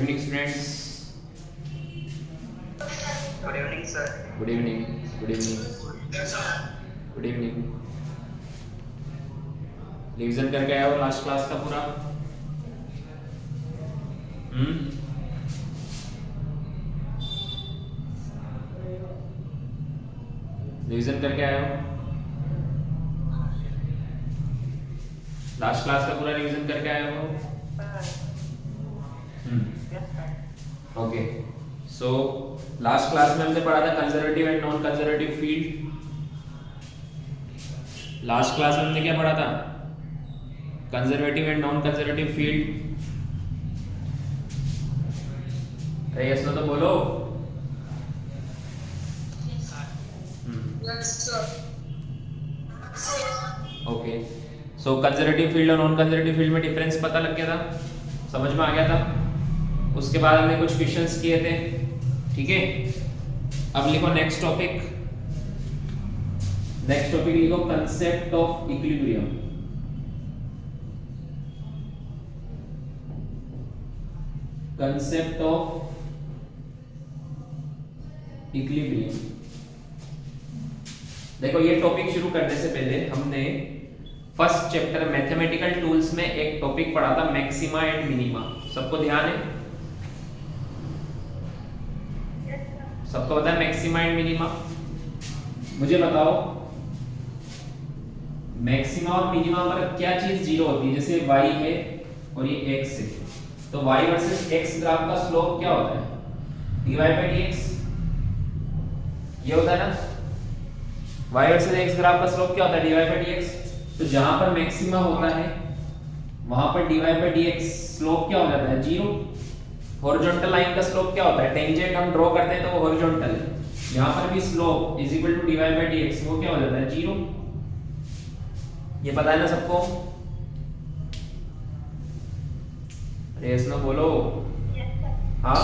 evening, students. Good evening, sir. Good evening. Good evening. Good evening. Revision करके आए हो last class का पूरा? रिवीजन करके आए हो? लास्ट क्लास का पूरा रिवीजन करके आए हो? ओके. सो लास्ट क्लास में हमने पढ़ा था conservative and non conservative field. Last class में हमने क्या पढ़ा था? Conservative and non conservative field. अरे यस नो तो बोलो. ओके. सो कंजर्वेटिव फील्ड और नॉन कंजर्वेटिव फील्ड में डिफरेंस पता लग गया था, समझ में आ गया था. उसके बाद हमने कुछ क्वेश्चंस किए थे. ठीक है, अब लिखो नेक्स्ट टॉपिक. नेक्स्ट टॉपिक लिखो concept of equilibrium. Concept of equilibrium. देखो ये टॉपिक शुरू करने से पहले हमने फर्स्ट चैप्टर मैथमेटिकल टूल्स में एक टॉपिक पढ़ा था मैक्सिमा एंड मिनिमा. सबको ध्यान है? सबको पता है मैक्सिमा एंड मिनिमा? मुझे बताओ मैक्सिमा और मिनिमा पर क्या चीज जीरो होती है? जैसे y है और ये x है, तो y वर्सेस x ग्राफ का स्लोप क्या होता है? dy by dx. ये होता है ना, y वर्सेस x ग्राफ का स्लोप क्या होता है? dy by dx. तो जहां पर मैक्सिमा होता है वहां पर dy by dx स्लोप क्या हो जाता है? जीरो. हॉरिजॉन्टल लाइन का स्लोप क्या होता है? टेंजेंट हम ड्रॉ करते हैं तो वो हॉरिजॉन्टल है. यहां पर भी slope is equal to dy by dx, वो क्या हो जाता है? जीरो. ये पता है ना सबको? अरे इसमें बोलो. हाँ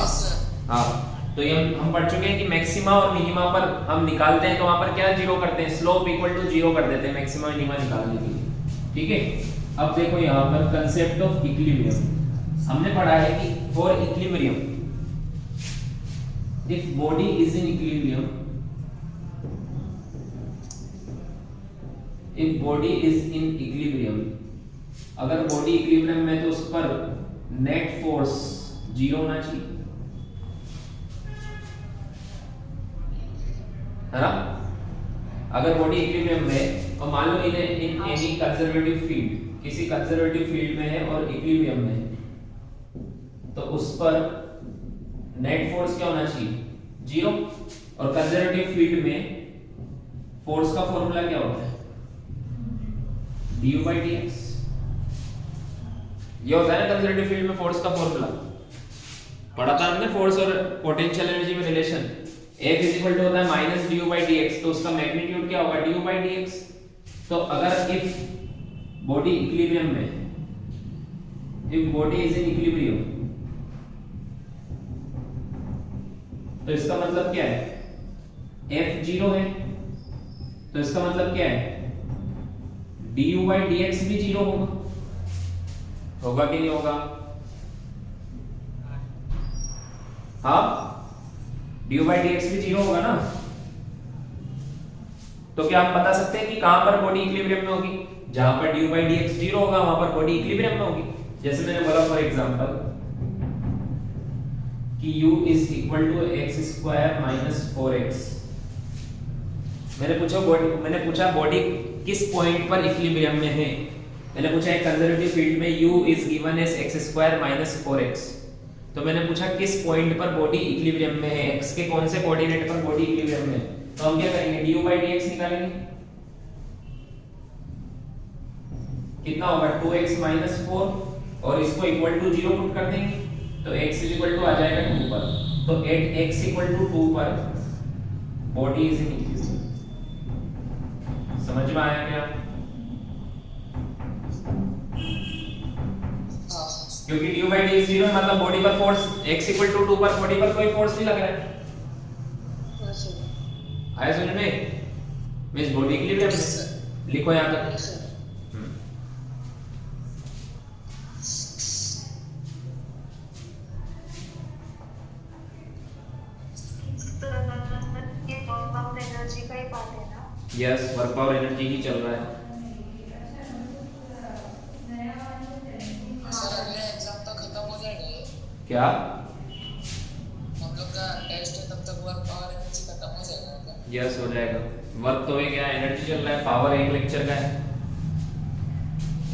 हाँ. तो ये हम पढ़ चुके हैं कि मैक्सिमा और मिनिमा पर हम निकालते हैं तो वहां पर क्या जीरो करते हैं? स्लोप इक्वल टू जीरो कर देते हैं मैक्सिमा मिनिमा निकालने के लिए. ठीक है, अब देखो यहाँ पर कंसेप्ट ऑफ इक्विलिब्रियम हमने पढ़ा है कि for equilibrium if body is in equilibrium, if body is in equilibrium, अगर बॉडी इक्विलिब्रियम में तो उस पर नेट फोर्स जीरो होना चाहिए, है ना? अगर बॉडी इक्विलिब्रियम में और मान लो इन्हें इन एनी कंजर्वेटिव फील्ड, किसी कंजर्वेटिव फील्ड में है और इक्विलिब्रियम में है, तो उस पर नेट फोर्स क्या होना चाहिए? जीरो. और कंजर्वेटिव फील्ड में फोर्स का फॉर्मूला क्या होता है? du by dx. ये होता है ना कंजर्वेटिव फील्ड में फोर्स का फॉर्मूला. पढ़ा था हमने फोर्स और पोटेंशियल एनर्जी में relation. F is equal to होता है माइनस du by dx, तो उसका मैग्नीट्यूड क्या होगा? du by dx. तो अगर इफ बॉडी इक्विलिब्रियम में, if body is in equilibrium, तो इसका मतलब क्या है? F जीरो है, तो इसका मतलब क्या है? du by dx भी जीरो होगा. होगा कि नहीं होगा? हाँ, du by dx भी जीरो होगा ना. तो क्या आप बता सकते हैं कि कहां पर बॉडी इक्विलिब्रियम में होगी? जहां पर du by dx जीरो होगा वहां पर बॉडी इक्विलिब्रियम में होगी. जैसे मैंने बोला फॉर एग्जांपल कि u is equal to x square minus 4x. मैंने पूछा बॉडी किस पॉइंट पर इक्विलिब्रियम में है. मैंने पूछा एक कंजर्वेटिव फील्ड में u is given as x square minus 4x. तो मैंने पूछा किस पॉइंट पर बॉडी इक्विलिब्रियम में है, x के कौन से कोऑर्डिनेट पर बॉडी इक्विलिब्रियम में है. तो हम क्या करेंगे? du by dx निकालेंगे. कितना होगा? 2x माइनस 4 और इसको इक्वल टू 0 पुट कर देंगे तो x इज इक्वल टू आ जाएगा 2 पर. तो एट x इक्वल टू 2 पर बॉडी इज इन इक्विलिब्रियम. समझ में आया क्या? क्योंकि du by dx 0 है, मतलब बॉडी पर फोर्स x इक्वल टू 2 पर बॉडी पर कोई फोर्स नहीं लग रहा है. आया समझ में? मींस बॉडी इक्विलिब्रियम में. लिखो यहां तक. यस, वर्क पावर एनर्जी ही चल रहा है। सर अगले एग्जाम तक खत्म हो जाएगा ये? क्या? हम लोग का टेस्ट है तब तक वर्क पावर एनर्जी खत्म हो जाएगा क्या? यस, हो जाएगा। वर्क तो है क्या, एनर्जी चल रहा है, पावर एक लेक्चर का है,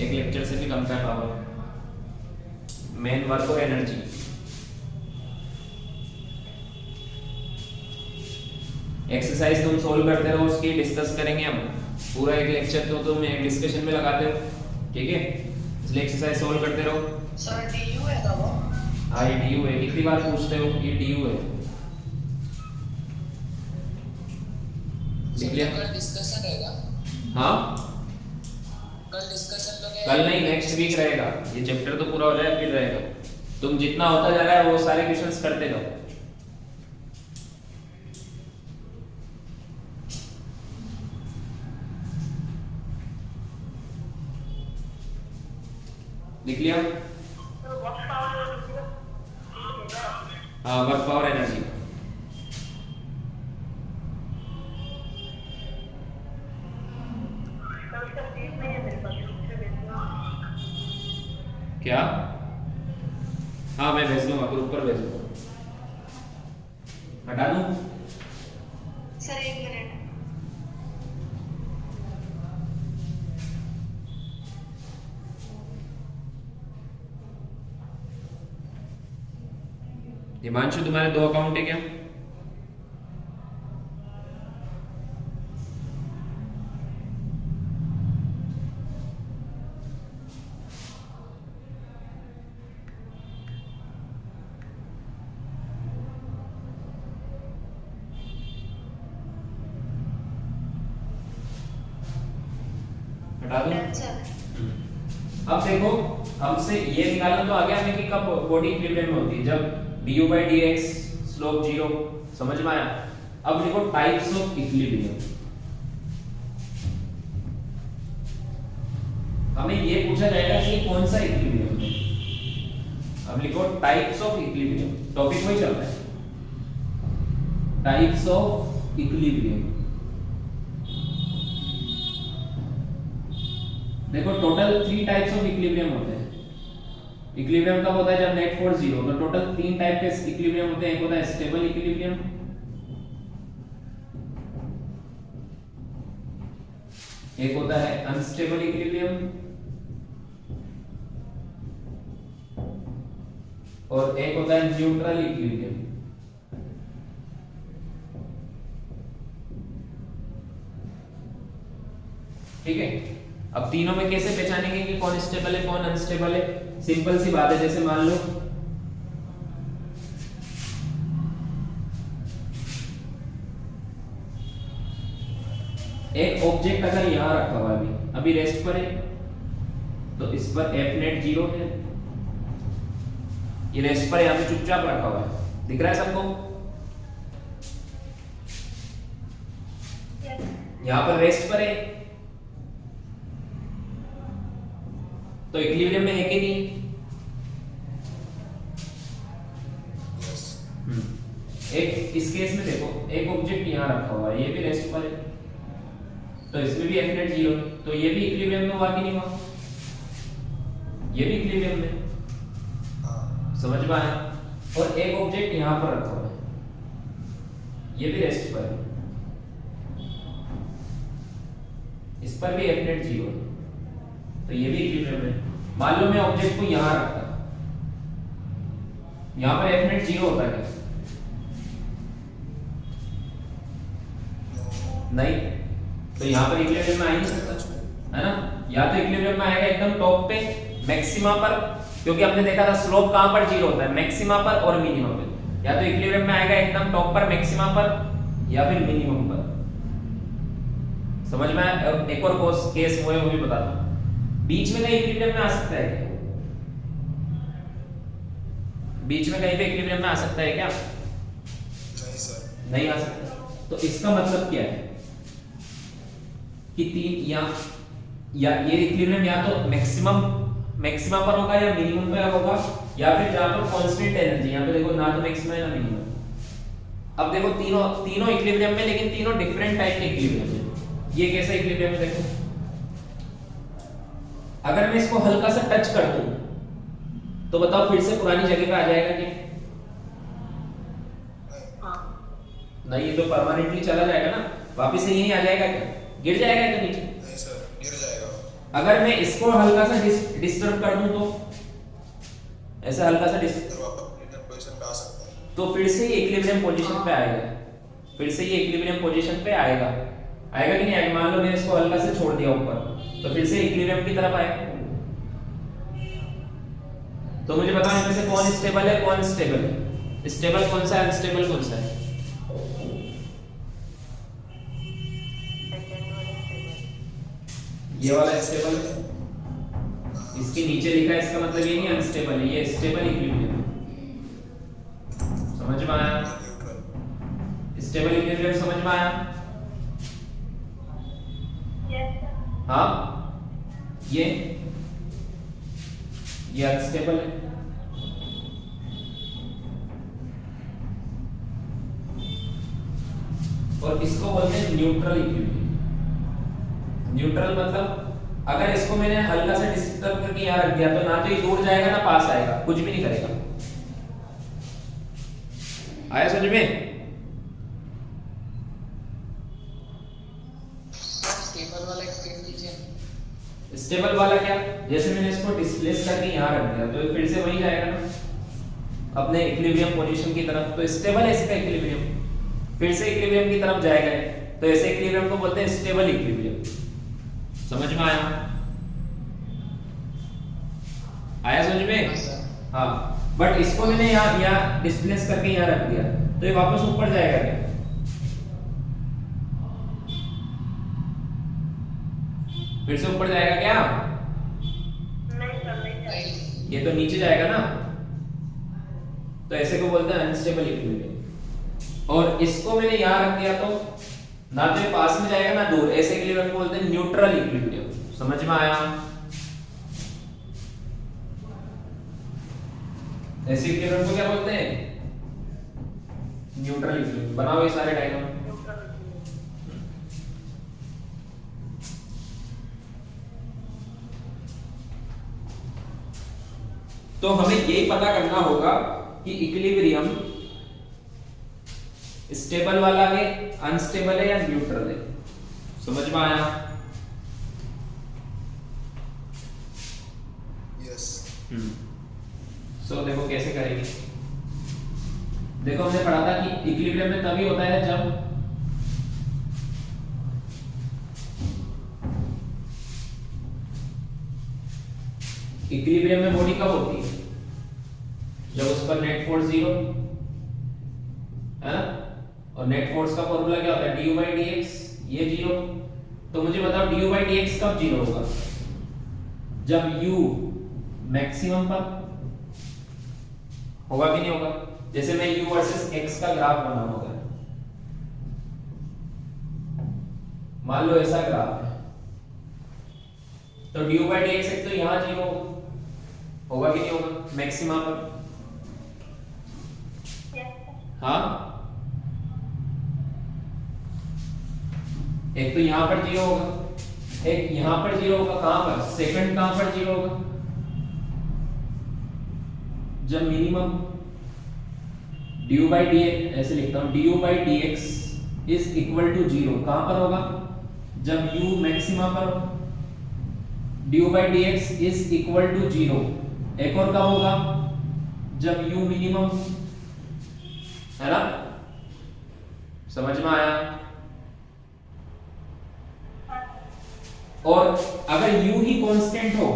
एक लेक्चर से भी कम का है पावर। मेन वर्क और एनर्जी। एक्सरसाइज तुम सोल्व करते रहो, उसकी डिस्कस करेंगे हम। पूरा एक लेक्चर तो तुम एक डिस्कशन में लगाते हो, ठीक है? इसलिए एक्सरसाइज सोल्व करते रहो। सर डीयू है ना वो? हाँ, ये डीयू है। कितनी बार पूछते हो, ये डीयू है। सर कल डिस्कशन रहेगा? हाँ, कल डिस्कशन लोगे? कल नहीं, नेक्स्ट वीक रहेगा। ये चैप्टर तो पूरा हो जाए फिर रहेगा। तुम जितना होता जा रहा है वो सारे क्वेश्चंस करते जाओ। लिख लिया? हाँ, वर्क पावर एनर्जी। क्या? हाँ, मैं भेज दूंगा, ग्रुप पर भेज दूंगा। हटा दूं? सर एक मिनट। हिमांशु, तुम्हारे 2 अकाउंट है क्या? हटा दूं? Done sir. अब देखो, हमसे ये निकालना तो आ गया हमें कि कब बॉडी इक्विलिब्रियम में होती है, जब du/dx स्लोप 0। समझ में आया? अब देखो टाइप्स ऑफ इक्विलिब्रियम। हमें ये पूछा जाएगा कि कौन सा इक्विलिब्रियम है। अब लिखो टाइप्स ऑफ इक्विलिब्रियम, टॉपिक वही चल रहा है, टाइप्स ऑफ इक्विलिब्रियम। देखो टोटल 3 टाइप्स ऑफ इक्विलिब्रियम होते हैं। इक्विलिब्रियम कब होता है, जब नेट फोर्स 0। तो टोटल 3 टाइप के इक्विलिब्रियम होते हैं। एक होता है स्टेबल इक्विलिब्रियम, एक होता है अनस्टेबल इक्विलिब्रियम, और एक होता है न्यूट्रल इक्विलिब्रियम। ठीक है? अब तीनों में कैसे पहचानेंगे कि कौन स्टेबल है कौन अनस्टेबल है? सिंपल सी बात है, जैसे मान लो एक ऑब्जेक्ट अगर यहां रखा हुआ है, अभी रेस्ट पर है, तो इस पर एफ नेट 0 है। ये रेस्ट पर यहां पे चुपचाप रखा हुआ है, दिख रहा है सबको? यहां पर रेस्ट पर है, तो इक्विलिब्रियम में है कि नहीं? एक इस केस में देखो, एक ऑब्जेक्ट यहां रखा हुआ है, ये भी रेस्ट पर है, तो इसमें भी एफ नेट 0, तो ये भी इक्विलिब्रियम में हुआ कि नहीं हुआ? ये भी इक्विलिब्रियम में। समझ में आया? और एक ऑब्जेक्ट यहां पर रखा हुआ है, ये भी रेस्ट पर है, इस पर भी एफ नेट 0 है, तो ये भी इक्विलिब्रियम में। मान लो मैं ऑब्जेक्ट को यहां रखता, यहां पर एफ नेट 0 होता है क्या? नहीं, तो यहां पर इक्विलिब्रियम में आ ही नहीं सकता, है ना? या तो इक्विलिब्रियम में आएगा एकदम टॉप पे मैक्सिमा पर, क्योंकि हमने देखा था स्लोप कहां पर 0 होता है, मैक्सिमा पर और मिनिमम पे। या तो इक्विलिब्रियम में आएगा एकदम टॉप पर मैक्सिमा पर, या फिर मिनिमम पर। समझ में आया? एक और केस वो है, वो भी बताता हूं। बीच में कहीं इक्विलिब्रियम में आ सकता है क्या? बीच में कहीं पे इक्विलिब्रियम में आ सकता है क्या? नहीं सर, नहीं आ सकता। तो इसका मतलब क्या है कि तीन या ये इक्विलिब्रियम या तो मैक्सिमम पर होगा या मिनिमम पर होगा, या फिर जहां पर कांस्टेंट एनर्जी, यहां पे देखो ना तो मैक्सिमम है ना मिनिमम। अब देखो तीनों इक्विलिब्रियम में, लेकिन तीनों डिफरेंट टाइप के इक्विलिब्रियम है। ये कैसा इक्विलिब्रियम है देखो, अगर मैं इसको हल्का सा टच कर दूं तो बताओ फिर से पुरानी जगह पे आ जाएगा क्या? नहीं, ये तो परमानेंटली चला जाएगा ना, वापस से यहीं आ जाएगा क्या? गिर जाएगा क्या नीचे? नहीं सर, गिर जाएगा। अगर मैं इसको हल्का सा डिस्टर्ब कर दूं तो ऐसा हल्का सा फिर वापस इक्विलिब्रियम पोजीशन पे आ सकता है। तो फिर से ये इक्विलिब्रियम पोजीशन पे आएगा, फिर से ये इक्विलिब्रियम पोजीशन पे आएगा, आएगा कि नहीं आएगा? मान लो मैंने इसको हल्का से छोड़ दिया ऊपर, तो फिर से इक्विलिब्रियम की तरफ आएगा। तो मुझे बताओ इनमें से कौन स्टेबल है, कौन स्टेबल है? स्टेबल कौन सा है, अनस्टेबल कौन सा है? ये वाला स्टेबल है, इसके नीचे लिखा है, इसका मतलब ये नहीं अनस्टेबल है, ये स्टेबल इक्विलिब्रियम है। समझ में आया? स्टेबल इक्विलिब्रियम समझ में आया? हाँ, ये अनस्टेबल है। और इसको बोलते हैं न्यूट्रल इक्विलिब्रियम। न्यूट्रल मतलब अगर इसको मैंने हल्का सा डिस्टर्ब करके यहाँ रख दिया तो ना तो ये दूर जाएगा ना पास आएगा, कुछ भी नहीं करेगा। आया समझ में? स्टेबल वाला एक्सप्लेन कीजिए। स्टेबल वाला क्या? जैसे मैंने इसको डिस्प्लेस करके यहाँ रख दिया तो ये फिर से वही जाएगा ना अपने इक्विलिब्रियम पोजीशन की तरफ, तो स्टेबल है इसका इक्विलिब्रियम, फिर से इक्विलिब्रियम की तरफ जाएगा, तो ऐसे इक्विलिब्रियम को बोलते हैं स्टेबल इक्विलिब्रियम। समझ में आया? आया समझ में? हाँ, बट इसको मैंने यहाँ डिस्प्लेस करके यहाँ रख दिया तो ये वापस ऊपर जाएगा क्या? फिर से ऊपर जाएगा क्या? नहीं सर, नहीं जाएगा। ये तो नीचे जाएगा ना, तो ऐसे को बोलते हैं अनस्टेबल इक्विलिब्रियम। और इसको मैंने यहाँ रख दिया तो ना तो ये पास में जाएगा ना दूर, ऐसे इक्विलिब्रियम को बोलते हैं न्यूट्रल इक्विलिब्रियम। समझ में आया? ऐसे इक्विलिब्रियम को क्या बोलते हैं? Neutral equilibrium. बनाओ ये सारे डायग्राम। तो हमें यही पता करना होगा कि इक्विलिब्रियम स्टेबल वाला है, अनस्टेबल है या न्यूट्रल है। समझ में आया? यस। सो देखो कैसे करेंगे। देखो हमने पढ़ा था कि इक्विलिब्रियम में तभी होता है जब इक्विलिब्रियम में बॉडी कब होती है? जब उस पर नेट फोर्स 0 है ना, और नेट फोर्स का फॉर्मूला क्या होता है? du by dx, ये 0। तो मुझे बताओ du by dx कब 0 होगा? जब u मैक्सिमम पर होगा कि नहीं होगा? जैसे मैं u वर्सेस x का ग्राफ बनाऊंगा, मान लो ऐसा ग्राफ है, तो du by dx एक तो यहाँ 0 होगा कि नहीं होगा मैक्सिमम पर? हाँ, एक तो यहाँ पर 0 होगा, एक यहाँ पर 0 होगा। कहां पर? सेकंड कहां पर 0 होगा? जब मिनिमम du by dx, ऐसे लिखता हूं, du by dx is equal to 0 कहां पर होगा? जब u मैक्सिमा पर हो। du by dx is equal to 0 एक और कब होगा? जब u मिनिमम, है ना? समझ में आया? और अगर u ही कांस्टेंट हो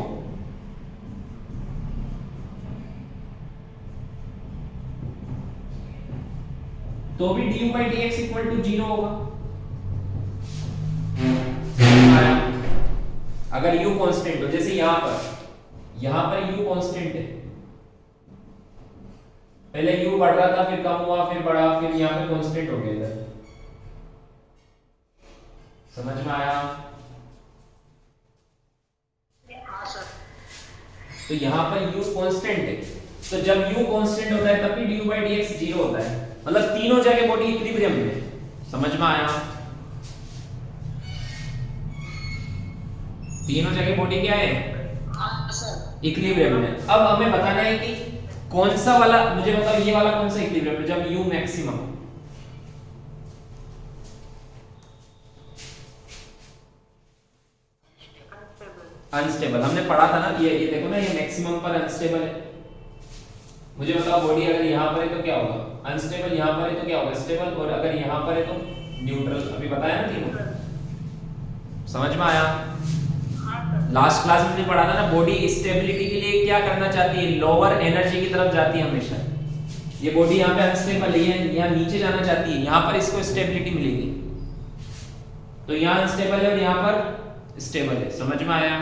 तो भी du by dx equal to 0 होगा। अगर u कांस्टेंट हो, जैसे यहां पर u कांस्टेंट है, पहले u बढ़ रहा था, फिर कम हुआ, फिर बढ़ा, फिर यहां पे कांस्टेंट हो गया इधर। समझ में आया? हाँ सर। तो यहां पर u कांस्टेंट है, तो जब u कांस्टेंट होता है तब भी du by dx 0 होता है, मतलब तीनों जगह बॉडी इक्विलिब्रियम में। समझ में आया? तीनों जगह बॉडी क्या है, हाँ सर। इक्विलिब्रियम में। अब हमें बताना है कि कौन सा वाला, मुझे बताओ ये वाला कौन सा इक्विलिब्रियम है जब u मैक्सिमम, अनस्टेबल। हमने पढ़ा था ना, ये देखो ना, ये मैक्सिमम पर अनस्टेबल है। मुझे बताओ बॉडी अगर यहाँ पर है तो क्या होगा, अनस्टेबल, यहाँ पर है तो क्या होगा, स्टेबल, और अगर यहाँ पर है तो न्यूट्रल। अभी बताया ना तीनों, समझ में आया? लास्ट क्लास में पढ़ा था ना, बॉडी स्टेबिलिटी के लिए क्या करना चाहती है, लोअर एनर्जी की तरफ जाती है हमेशा। ये बॉडी यहाँ पे अनस्टेबल है, यहाँ नीचे जाना चाहती है, यहाँ पर इसको स्टेबिलिटी मिलेगी, तो यहाँ अनस्टेबल है और यहाँ पर स्टेबल है। समझ में आया?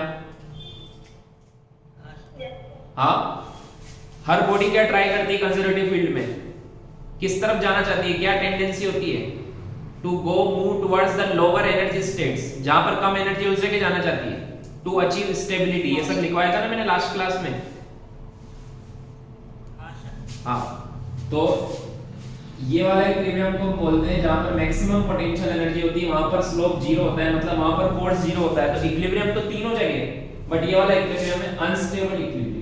हाँ, हर बॉडी क्या ट्राई करती है कंजर्वेटिव फील्ड में, किस तरफ जाना चाहती है, क्या टेंडेंसी होती है, to go move towards the lower energy states, जहां पर कम एनर्जी उस जगह जाना चाहती है, टू अचीव स्टेबिलिटी। ये सब लिखवाया था ना मैंने लास्ट क्लास में। हाँ, तो ये वाला इक्विलिब्रियम को बोलते हैं जहां पर मैक्सिमम पोटेंशियल एनर्जी होती है, वहां पर स्लोप जीरो होता है, मतलब वहां पर फोर्स जीरो होता है। तो इक्विलिब्रियम तो तीनों जगह है, बट ये वाला इक्विलिब्रियम है अनस्टेबल इक्विलिब्रियम।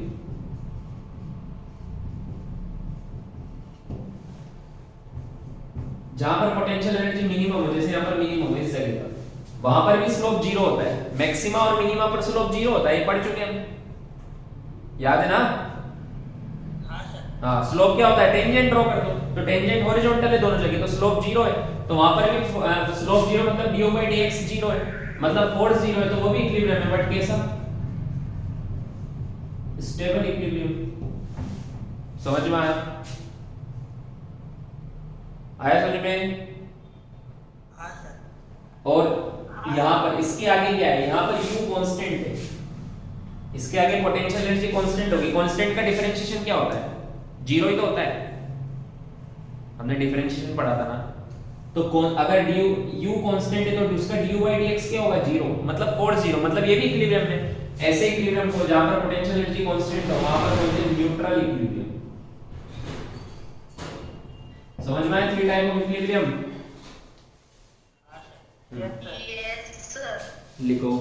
जहां पर पोटेंशियल एनर्जी मिनिमम हो, जैसे यहां पर मिनिमम है इस जगह पर, वहां पर भी स्लोप जीरो होता है। मैक्सिमा और मिनिमा पर स्लोप जीरो होता है, ये पढ़ चुके हम, याद है ना? हाँ, स्लोप क्या होता है, टेंजेंट ड्रॉ कर दो, तो टेंजेंट हॉरिजॉन्टल है दोनों जगह, तो स्लोप जीरो है। तो वहां पर भी स्लोप जीरो मतलब du/dx जीरो है, मतलब फोर्स जीरो है, तो वो भी इक्विलिब्रियम है, बट कैसा, स्टेबल इक्विलिब्रियम। समझ में आया? आया समझ में? हाँ सर। और यहाँ पर इसके आगे क्या है, यहाँ पर u कांस्टेंट है, इसके आगे पोटेंशियल एनर्जी कांस्टेंट होगी। कांस्टेंट का डिफरेंशिएशन क्या होता है, जीरो ही तो होता है, हमने डिफरेंशिएशन पढ़ा था ना। तो अगर u कांस्टेंट है तो उसका du/dx क्या होगा, जीरो, मतलब फोर्स जीरो, मतलब ये भी इक्विलिब्रियम है। ऐसे इक्विलिब्रियम को जहां पर पोटेंशियल एनर्जी कांस्टेंट हो, वहां पर बोलते हैं न्यूट्रल इक्विलिब्रियम। समझ में आया? 3 type of equilibrium. Yes sir. लिखो।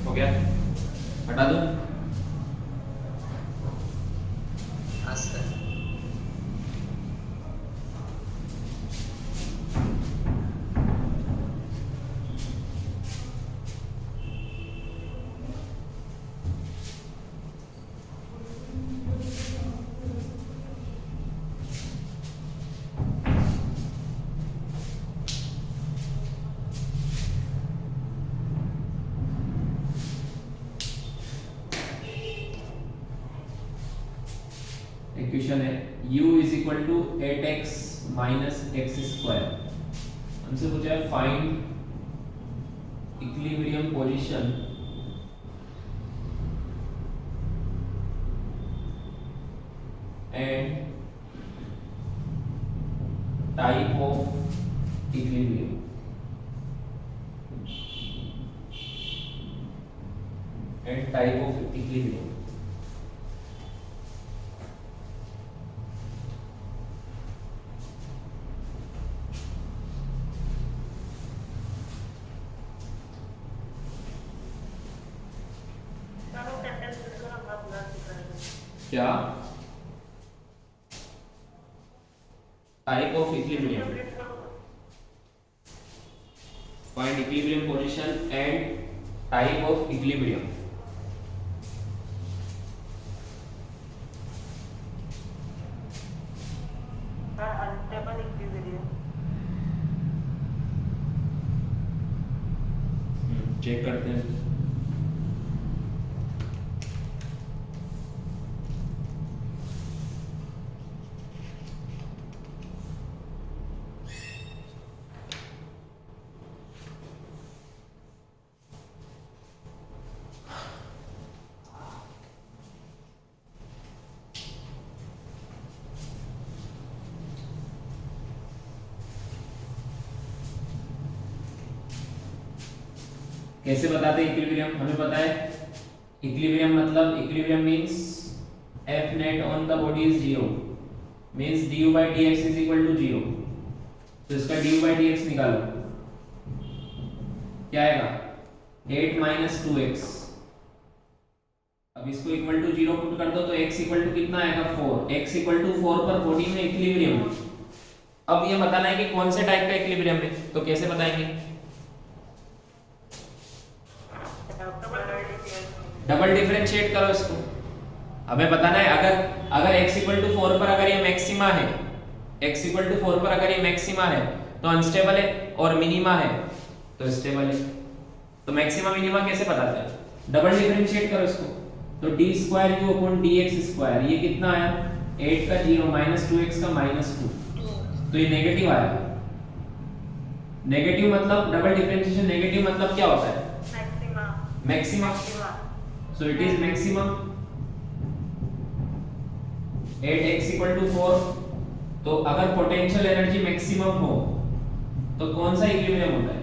गया, हटा दो। हाँ सर। इक्वेशन है u is equal to 8x minus x square. हमसे पूछा है find equilibrium position and type of equilibrium. And and type of equilibrium. क्या type of equilibrium, find equilibrium position and type of equilibrium. Unstable equilibrium. Check करते हैं. कैसे बताते हैं equilibrium? हमें पता है इक्विलिब्रियम मतलब equilibrium means F net on the body is 0 means du by dx is equal to 0. तो इसका du by dx निकालो, क्या आएगा 8 minus 2x. अब इसको इक्वल टू 0 पुट कर दो तो x इक्वल टू कितना आएगा 4. x इक्वल टू 4 पर बॉडी में इक्विलिब्रियम. अब ये बताना है कि कौन से टाइप का इक्विलिब्रियम है. तो कैसे बताएंगे? डबल डिफरेंशिएट करो इसको. हमें बताना है अगर x इक्वल टू 4 पर अगर ये मैक्सिमा है, x इक्वल टू 4 पर अगर ये मैक्सिमा है तो अनस्टेबल है, और मिनिमा है तो स्टेबल है. तो मैक्सिमा मिनिमा कैसे बताते हैं? डबल डिफरेंशिएट करो इसको. तो d square u upon dx square, ये कितना आया 8 का 0 माइनस 2x का माइनस 2, तो ये नेगेटिव आया. नेगेटिव मतलब डबल डिफरेंशिएशन नेगेटिव मतलब क्या होता है? Maxima. So it is maximum. 8x equal to 4. तो अगर पोटेंशियल एनर्जी मैक्सिमम हो तो कौन सा इक्विलिब्रियम होता है?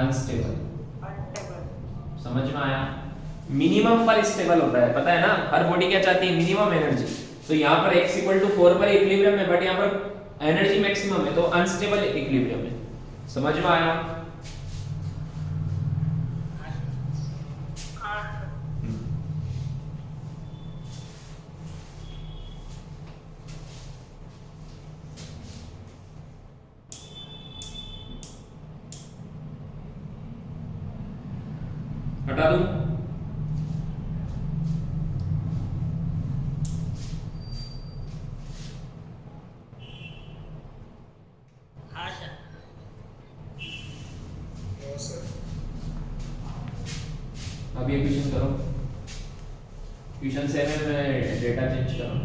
अनस्टेबल. समझ में आया? मिनिमम पर स्टेबल होता है. पता है ना हर बॉडी क्या चाहती है? Minimum energy. तो यहाँ पर x इक्वल टू 4 पर इक्विलिब्रियम है, बट यहाँ पर एनर्जी मैक्सिमम है तो अनस्टेबल इक्विलिब्रियम है. समझ में आया? हटा दूं? हाँ सर. No sir. अब ये क्वेश्चन करो. क्वेश्चन 7 में डेटा चेंज करो.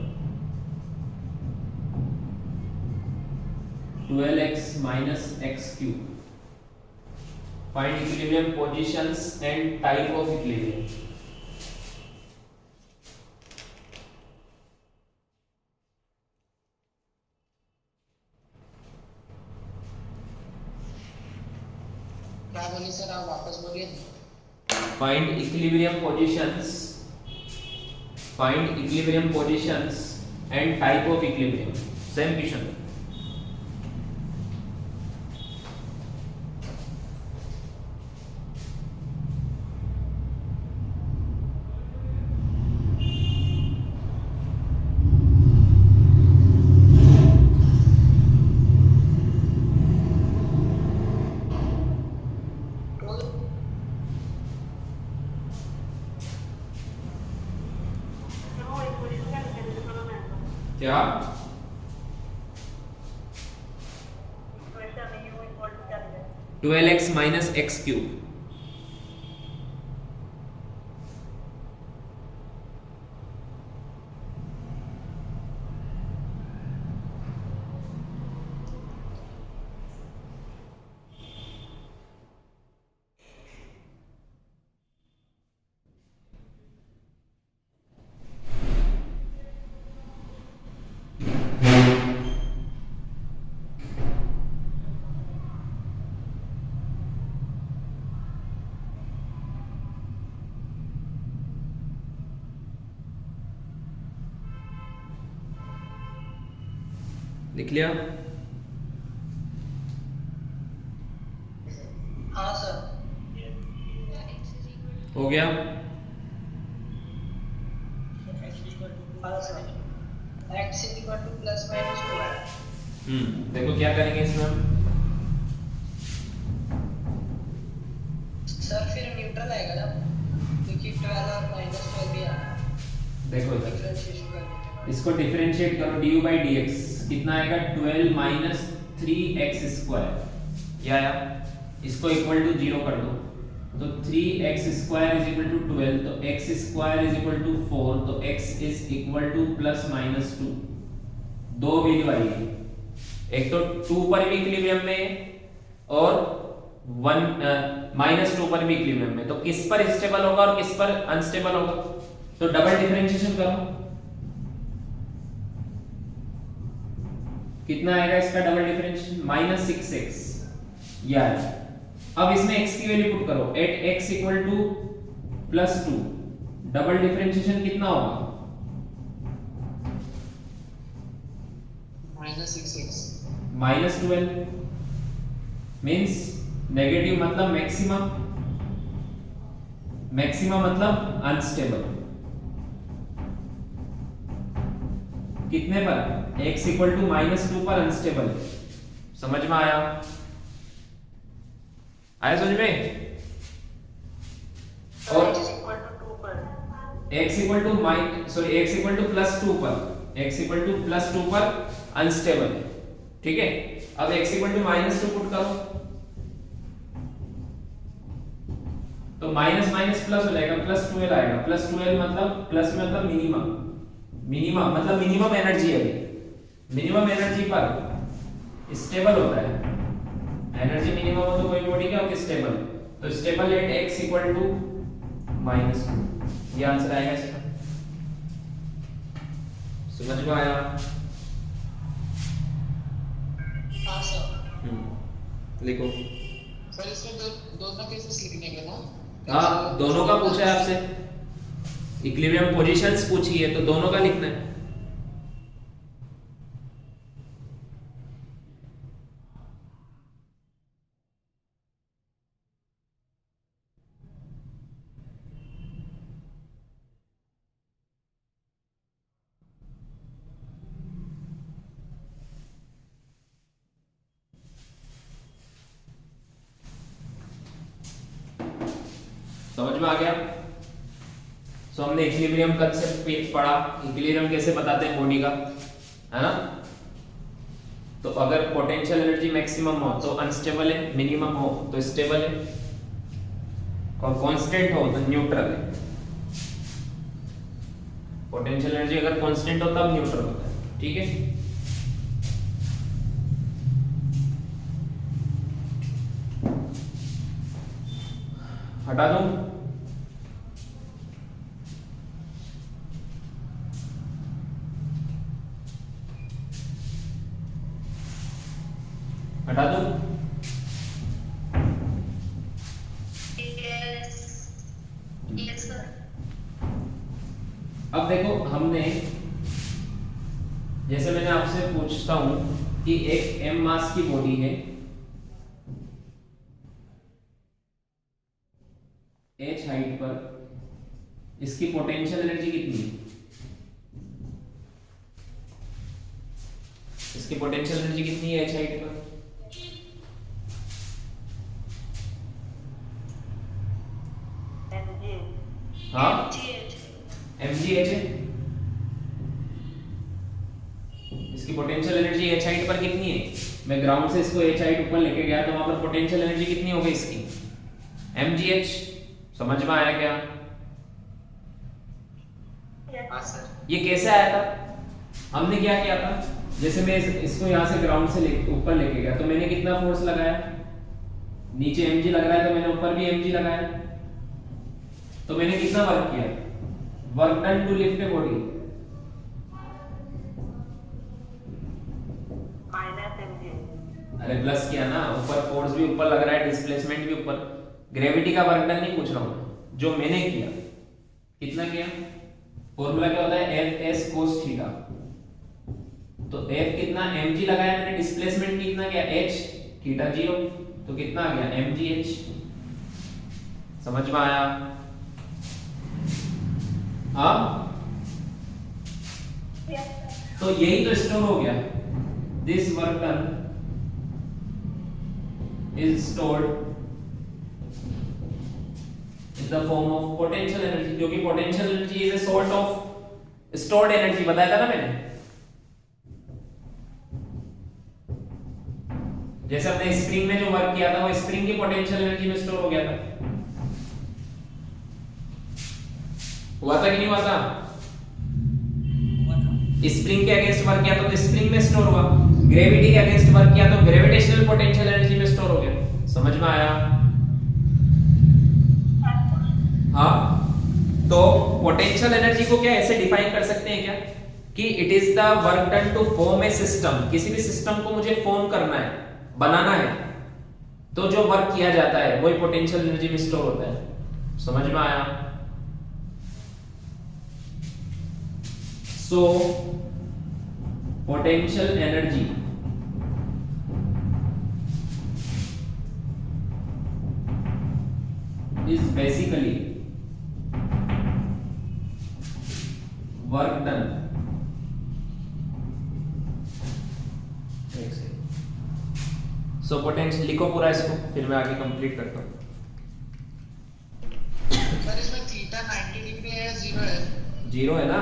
12x minus x cube. Find equilibrium positions and type of equilibrium. क्या बोले सर, आप वापस बोलिए. Find equilibrium positions. Find equilibrium positions and type of equilibrium. Same question. क्या? Equation u equal to क्या है? 12x minus x cube. लिख लिया? हाँ सर। हो गया? हाँ sir. x equal to plus minus 2 है। देखो क्या करेंगे इसमें हम? सर फिर न्यूट्रल आएगा ना, क्योंकि 12 और -12 भी आ रहा है। देखो इधर डिफरेंशिएशन करने के बाद इसको डिफरेंशिएट करो, du/dx कितना आएगा? 12 माइनस 3x स्क्वायर। ये आया, इसको इक्वल टू 0 कर दो तो 3x square is equal to 12, तो x square is equal to 4, तो x is equal to plus minus 2। दो वैल्यू आई है, एक तो 2 पर भी इक्विलिब्रियम में और -2 पर भी इक्विलिब्रियम में। तो किस पर स्टेबल होगा और किस पर अनस्टेबल होगा? तो डबल डिफरेंशिएशन करो, कितना आएगा इसका डबल डिफरेंशिएशन? -6x। यार अब इसमें x की वैल्यू पुट करो, at x equal to +2, double differentiation कितना होगा? -6x -12 मींस नेगेटिव मतलब मैक्सिमम, मैक्सिमम मतलब अनस्टेबल। कितने पर? x इक्वल टू -2 पर अनस्टेबल। समझ में आया? आया समझ में? और x इक्वल टू 2 पर x इक्वल टू +2 पर, x इक्वल टू +2 पर अनस्टेबल, ठीक है? अब x इक्वल टू -2 पुट करो तो माइनस माइनस प्लस हो जाएगा, +12 आएगा। +12 मतलब प्लस में मतलब मिनिमम, मिनिमम मतलब मिनिमम एनर्जी है, मिनिमम एनर्जी पर स्टेबल होता है। एनर्जी मिनिमम हो तो कोई बॉडी क्या होगी? स्टेबल। तो stable at x equal to -2, ये आंसर आएगा इसका। समझ में आया? हाँ सर। लिखो। सर इसमें दोनों केसेस लिखने के ना? हाँ, दोनों का पूछा है आपसे, इक्विलिब्रियम पोजीशंस पूछी है तो दोनों का लिखना है। समझ में आ गया? सो हमने इक्विलिब्रियम कंसेप्ट पढ़ा, इक्विलिब्रियम कैसे बताते हैं बॉडी का, है ना? तो अगर पोटेंशियल एनर्जी मैक्सिमम हो तो अनस्टेबल है, मिनिमम हो तो स्टेबल है, और कांस्टेंट हो तो न्यूट्रल है। पोटेंशियल एनर्जी अगर कांस्टेंट हो तब न्यूट्रल होता है, ठीक है? हटा दूं? हटा दूं? Yes sir. अब देखो, हमने जैसे मैंने आपसे पूछता हूं कि एक m मास की बॉडी है, h हाइट पर, इसकी पोटेंशियल एनर्जी कितनी है? इसकी पोटेंशियल एनर्जी कितनी है h हाइट पर? हाँ, mgh है। इसकी पोटेंशियल एनर्जी h हाइट पर कितनी है? मैं ग्राउंड से इसको h हाइट ऊपर लेके गया तो वहां पर पोटेंशियल एनर्जी कितनी हो गई इसकी? mgh। समझ में आया क्या? हाँ सर। ये कैसे आया था? हमने क्या किया था, जैसे मैं इसको यहाँ से ग्राउंड से ऊपर लेके गया तो मैंने कितना फोर्स लगाया? नीचे mg लग रहा है तो मैंने ऊपर भी mg लगाया, तो मैंने कितना वर्क किया? Work done to lift a body -mg। अरे प्लस किया ना, ऊपर फोर्स भी ऊपर लग रहा है, डिस्प्लेसमेंट भी ऊपर। ग्रेविटी का वर्क डन नहीं पूछ रहा हूं, जो मैंने किया। कितना किया? फॉर्मूला क्या होता है? F s cos theta. तो F कितना mg लगाया मैंने, डिस्प्लेसमेंट कितना गया h, थीटा 0, तो कितना आ गया mgh। समझ में आया? हाँ, तो यही तो स्टोर हो गया। This work done is stored in the form of potential energy, क्योंकि potential energy is a sort of stored energy, बताया था ना मैंने। जैसे अपने स्प्रिंग में जो वर्क किया था वो स्प्रिंग की पोटेंशियल एनर्जी में स्टोर हो गया था। हुआ था कि नहीं हुआ था? स्प्रिंग के अगेंस्ट वर्क किया तो स्प्रिंग में स्टोर हुआ, ग्रेविटी के अगेंस्ट वर्क किया तो ग्रेविटेशनल पोटेंशियल एनर्जी में स्टोर हो गया। समझ में आया? हाँ, तो पोटेंशियल एनर्जी को क्या ऐसे डिफाइन कर सकते हैं क्या कि it is the work done to form a system. किसी भी सिस्टम को मुझे फॉर्म करना है, बनाना है, तो जो वर्क किया जाता है वही पोटेंशियल एनर्जी में स्टोर होता है। समझ में आया? सो potential energy is basically work done, so potential लिखो पूरा इसको, फिर मैं आगे कंप्लीट करता हूँ। सर इसमें थीटा 90 डिग्री है या 0 है? 0 है ना।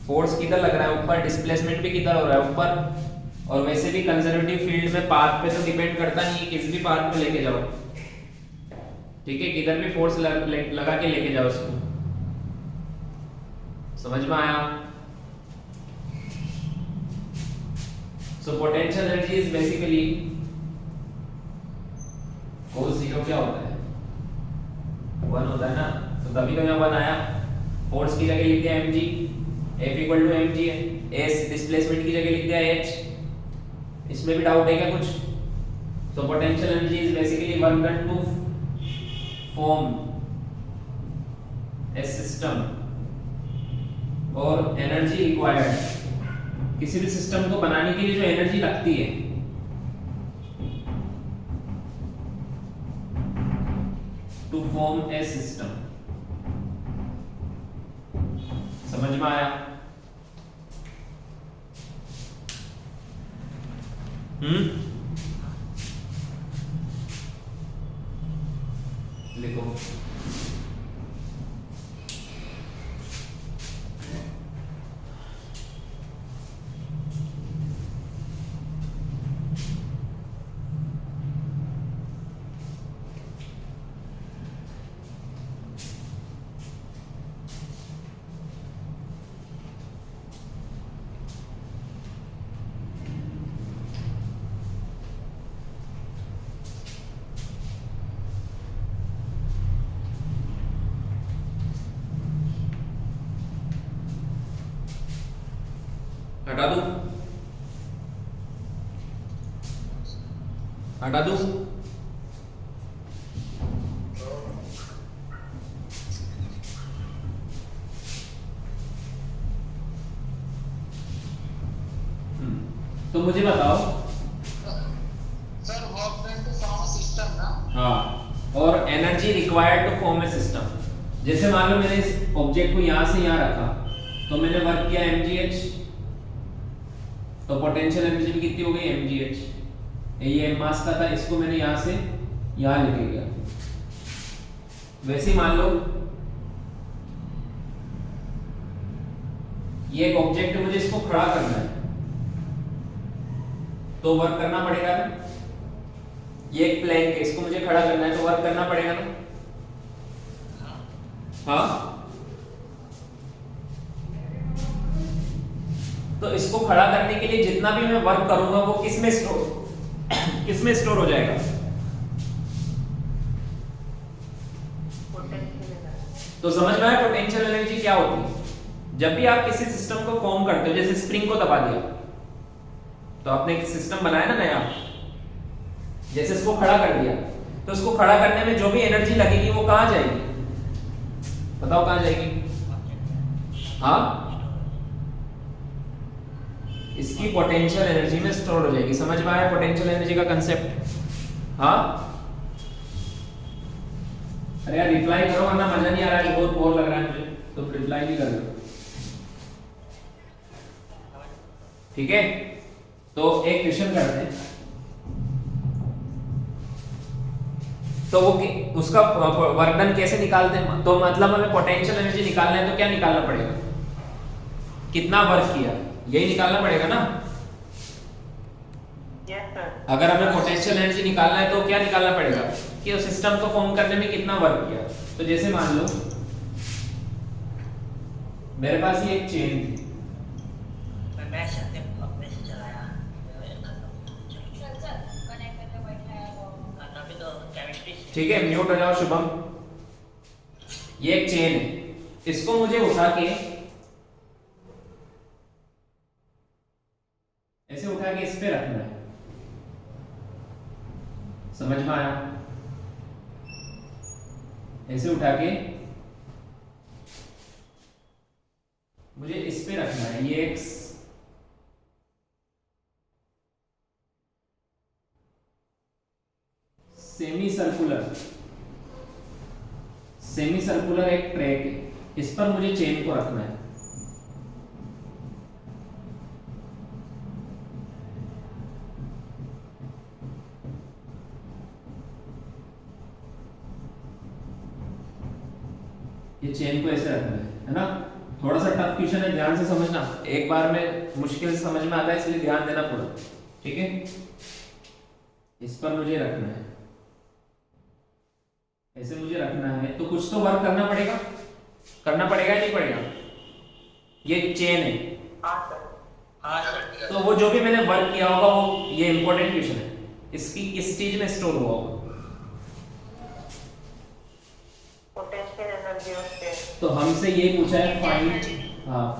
फोर्स किधर लग रहा है? ऊपर। डिस्प्लेसमेंट भी किधर हो रहा है? ऊपर। और वैसे भी कंजर्वेटिव फील्ड में पाथ पे तो डिपेंड करता नहीं है, किस भी पाथ पे लेके जाओ, ठीक है, किधर भी फोर्स लगा के लेके जाओ उसको। समझ में आया? सो potential energy is basically cos 0 क्या होता है? 1 होता है ना, तो तभी तो यहाँ 1 आया। फोर्स की जगह लिख दिया mg, F equal to mg है, s डिस्प्लेसमेंट की जगह लिख दिया h। इसमें भी डाउट है क्या कुछ? So potential energy is basically work done to form a system, और एनर्जी रिक्वायर्ड, किसी भी सिस्टम को बनाने के लिए जो एनर्जी लगती है, टू फॉर्म ए सिस्टम। समझ में आया? लिखो। हटा दूं? हटा दूं? तो मुझे बताओ sir work done to form a system ना। हाँ, और energy required to form a system. जैसे मान लो मैंने इस ऑब्जेक्ट को यहां से यहां रखा, तो मैंने वर्क किया mgh, तो पोटेंशियल एनर्जी भी कितनी हो गई? mgh। ये मास का था, इसको मैंने यहां से यहां लेके गया। वैसे ही मान लो ये एक ऑब्जेक्ट है, मुझे इसको खड़ा करना है, तो वर्क करना पड़ेगा ना। ये एक प्लेन है, इसको मुझे खड़ा करना है, तो वर्क करना पड़ेगा ना। हाँ, तो इसको खड़ा करने के लिए जितना भी मैं वर्क करूंगा वो किसमें स्टोर हो जाएगा? तो समझ में आया पोटेंशियल एनर्जी क्या होती है? जब भी आप किसी सिस्टम को फॉर्म करते हो, जैसे स्प्रिंग को दबा दिया, तो आपने एक सिस्टम बनाया ना नया, जैसे इसको खड़ा कर दिया, तो इसको खड़ा करने में जो भी एनर्जी लगेगी वो कहां जाएगी? बताओ कहां जाएगी? हाँ, इसकी पोटेंशियल एनर्जी में स्टोर हो जाएगी। समझ में आया पोटेंशियल एनर्जी का कंसेप्ट? हाँ, अरे यार रिप्लाई करो वरना मजा नहीं आ रहा है, बहुत बोर लग रहा है मुझे, तो रिप्लाई नहीं कर रहे। ठीक है, तो एक क्वेश्चन करते हैं। तो वो उसका वर्क डन कैसे निकालते हैं? तो मतलब हमें पोटेंशियल एनर्जी निकालना है तो क्या निकालना पड़ेगा? कितना वर्क किया, यही निकालना पड़ेगा ना। Yes sir. अगर हमें पोटेंशियल एनर्जी निकालना है तो क्या निकालना पड़ेगा कि उस सिस्टम को फॉर्म करने में कितना वर्क किया। तो जैसे मान लो मेरे पास ये एक चेन थी, मैं शायद अपने से चलाया अभी तो केमिस्ट्री से। ठीक है, म्यूट हो जाओ शुभम। ये एक चेन है, इसको मुझे उठा के ऐसे उठा के इस पे रखना है। समझ में आया? ऐसे उठा के मुझे इस पे रखना है। ये एक सेमी सर्कुलर एक ट्रैक है, इस पर मुझे चेन को रखना है। ये चेन को ऐसे रखना है ना। थोड़ा सा टफ क्वेश्चन है, ध्यान से समझना। एक बार में मुश्किल से समझ में आता है, इसलिए ध्यान देना पूरा। ठीक है, इस पर मुझे रखना है, ऐसे मुझे रखना है। तो कुछ तो वर्क करना पड़ेगा या नहीं पड़ेगा? ये चेन है, हाँ सर। हाँ सर। तो वो जो भी मैंने वर्क किया होगा वो, ये इंपॉर्टेंट क्वेश्चन है, इसकी किस चीज में स्टोर हुआ होगा? Potential energy of chain. तो हमसे ये पूछा है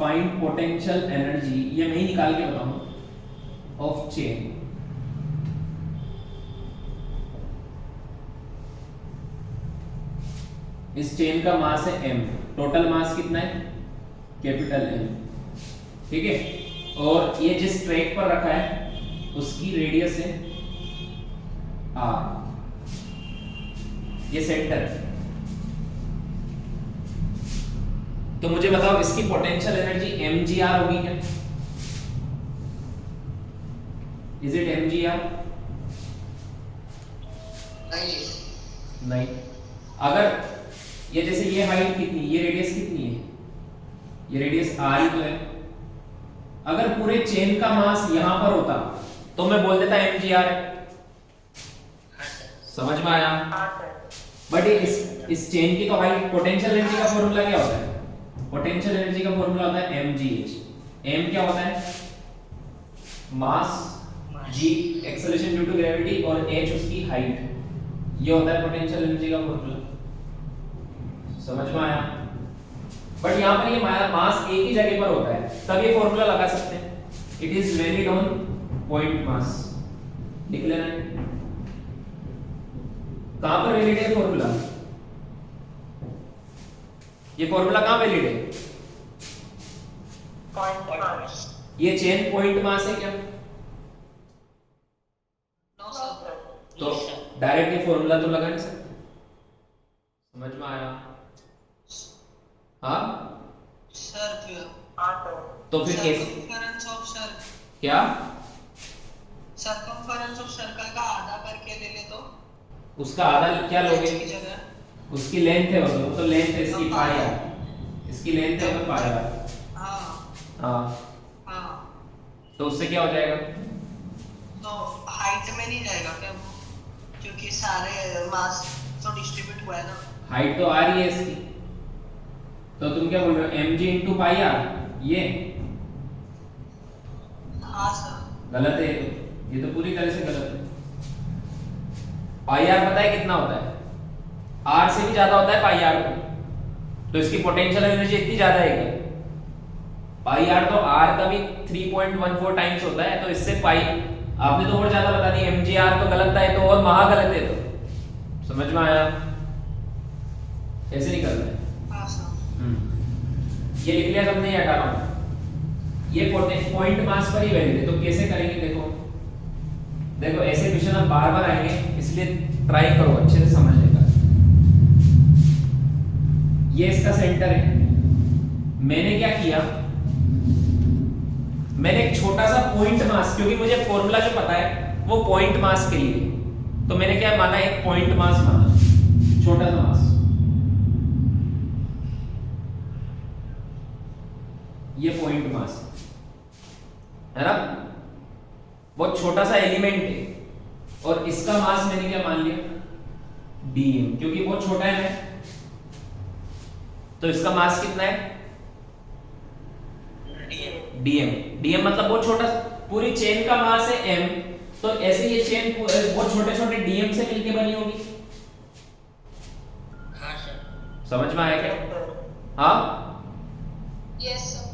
फाइंड पोटेंशियल एनर्जी, ये मैं ही निकाल के बताऊंगा, ऑफ चेन। इस चेन का मास है m, टोटल मास कितना है? Capital M। ठीक है, और ये जिस ट्रैक पर रखा है उसकी रेडियस है r, ये सेंटर है। तो मुझे बताओ इसकी पोटेंशियल एनर्जी mgr होगी क्या? Is it mgr? नहीं। अगर ये जैसे ये हाइट कितनी, ये रेडियस कितनी है? ये रेडियस r ही तो है। अगर पूरे चेन का मास यहां पर होता तो मैं बोल देता mgr है। समझ में आया? हाँ सर। बट इस चेन की तो हाइट, पोटेंशियल एनर्जी का फॉर्मूला क्या होता है? पोटेंशियल एनर्जी का फॉर्मूला होता है mgh। m क्या होता है? Mass, g acceleration due to gravity, और h उसकी हाइट। ये होता है पोटेंशियल एनर्जी का फॉर्मूला। समझ में आया? बट यहां पर ये मास एक ही जगह पर होता है, तब ये फॉर्मूला लगा सकते हैं। It is valid on point mass. लिख लेना। कहां पर वैलिड है फॉर्मूला? ये फॉर्मूला कहां वैलिड है? Point mass. ये चेन पॉइंट मास है क्या? No sir. तो डायरेक्ट ये फॉर्मूला तो लगा नहीं सकते। समझ में आया? हाँ सर हाँ सर। तो फिर कैसे? सर्कमफरेंस ऑफ सर्कल, क्या? सर्कमफरेंस ऑफ सर्कल का आधा करके ले ले तो उसका आधा क्या लोगे? की जगह उसकी लेंथ है, वो तो लेंथ है इसकी पाई r, इसकी लेंथ है पाई r। हाँ हाँ, हाँ। तो उससे क्या हो जाएगा? तो हाइट में नहीं जाएगा क्या वो? क्योंकि सारे मास तो डिस्ट्रीब्यूट हुआ है ना। हाइट तो आ रही है इसकी, तो तुम क्या बोल रहे हो? mg into पाई r, ये हाँ सर। गलत है। ये तो पूरी तरह से गलत है। पाई r पता है कितना होता है? r से भी ज्यादा होता है पाई r को। तो इसकी पोटेंशियल एनर्जी इतनी ज्यादा है क्या? पाई r तो r का भी 3.14 टाइम्स होता है, तो इससे पाई आपने तो और ज्यादा बता दी। mgr तो गलत है, तो और महागलत है। तो समझ में आया? ऐसे नहीं करना है। हाँ सर। ये लिख लिया सबने, ये हटा रहा हूं। ये पॉइंट मास पर ही वैल्यू है, तो कैसे करेंगे देखो। देखो ऐसे क्वेश्चन हम बार बार आएंगे, इसलिए ट्राई करो अच्छे से समझने का। ये इसका सेंटर है। मैंने क्या किया, मैंने एक छोटा सा पॉइंट मास, क्योंकि मुझे फॉर्मूला जो पता है वो पॉइंट मास के लिए, तो मैंने क्या माना, एक पॉइंट मास माना, छोटा सा मास। ये पॉइंट मास है ना, बहुत छोटा सा एलिमेंट है, और इसका मास मैंने क्या मान लिया, dm, क्योंकि बहुत छोटा है ना, तो इसका मास कितना है, dm मतलब बहुत छोटा, पूरी चेन का मास है m, तो ऐसे ये चेन बहुत छोटे छोटे dm से मिलके बनी होगी। समझ में आया क्या? हाँ, यस सर।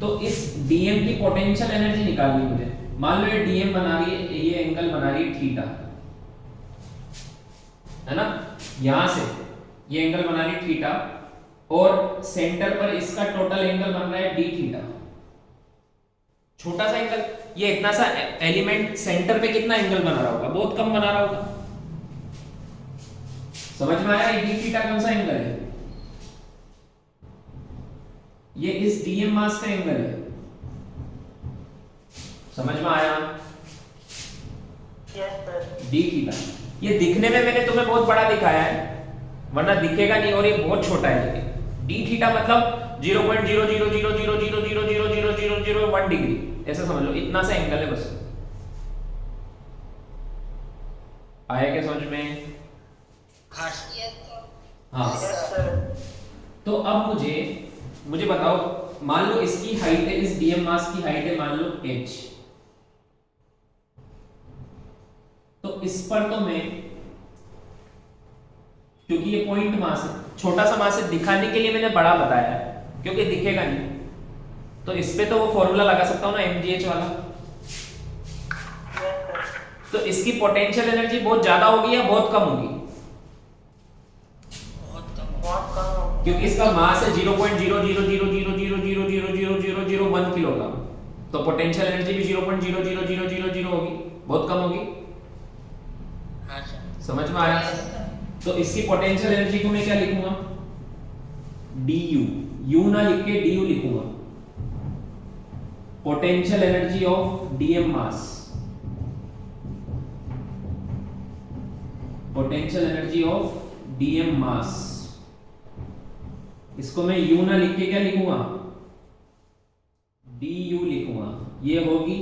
तो इस dm की पोटेंशियल एनर्जी निकालनी है मुझे। मान लो ये dm बना रही है, ये एंगल बना रही है थीटा, है ना, यहां से ये एंगल बना रही है थीटा, और सेंटर पर इसका टोटल एंगल बन रहा है d थीटा। छोटा सा एंगल, ये इतना सा एलिमेंट सेंटर पे कितना एंगल बना रहा होगा, बहुत कम बना रहा होगा। समझ में आया, ये d थीटा कौन सा एंगल है, ये इस dm मास का एंगल है। समझ में आया? Yes sir. d थीटा, ये दिखने में मैंने तुम्हें बहुत बड़ा दिखाया है, वरना दिखेगा नहीं, और ये बहुत छोटा है। लेकिन d थीटा मतलब 0.0000000000001 डिग्री, ऐसा समझ लो, इतना सा एंगल है बस। आया क्या समझ में? Yes sir. हाँ, यस सर। तो अब मुझे बताओ, मान लो इसकी हाइट है, इस dm मास की हाइट है मान लो h, तो इस पर तो मैं, क्योंकि ये पॉइंट मास है, छोटा सा मास है, दिखाने के लिए मैंने बड़ा बताया है, क्योंकि दिखेगा नहीं, तो इस पे तो वो फॉर्मूला लगा सकता हूं ना, mgh वाला। Yes sir. तो इसकी पोटेंशियल एनर्जी बहुत ज्यादा होगी या बहुत कम होगी? बहुत कम हो। क्योंकि इसका मास है 0.00000000001 किलोग्राम, तो पोटेंशियल एनर्जी भी 0.00000 होगी, बहुत कम होगी। समझ में आया? तो इसकी पोटेंशियल एनर्जी को मैं क्या लिखूंगा, du, u ना लिख के du लिखूंगा, potential energy of dm mass, potential energy of dm मास, इसको मैं u ना लिख के क्या लिखूंगा, du लिखूंगा। ये होगी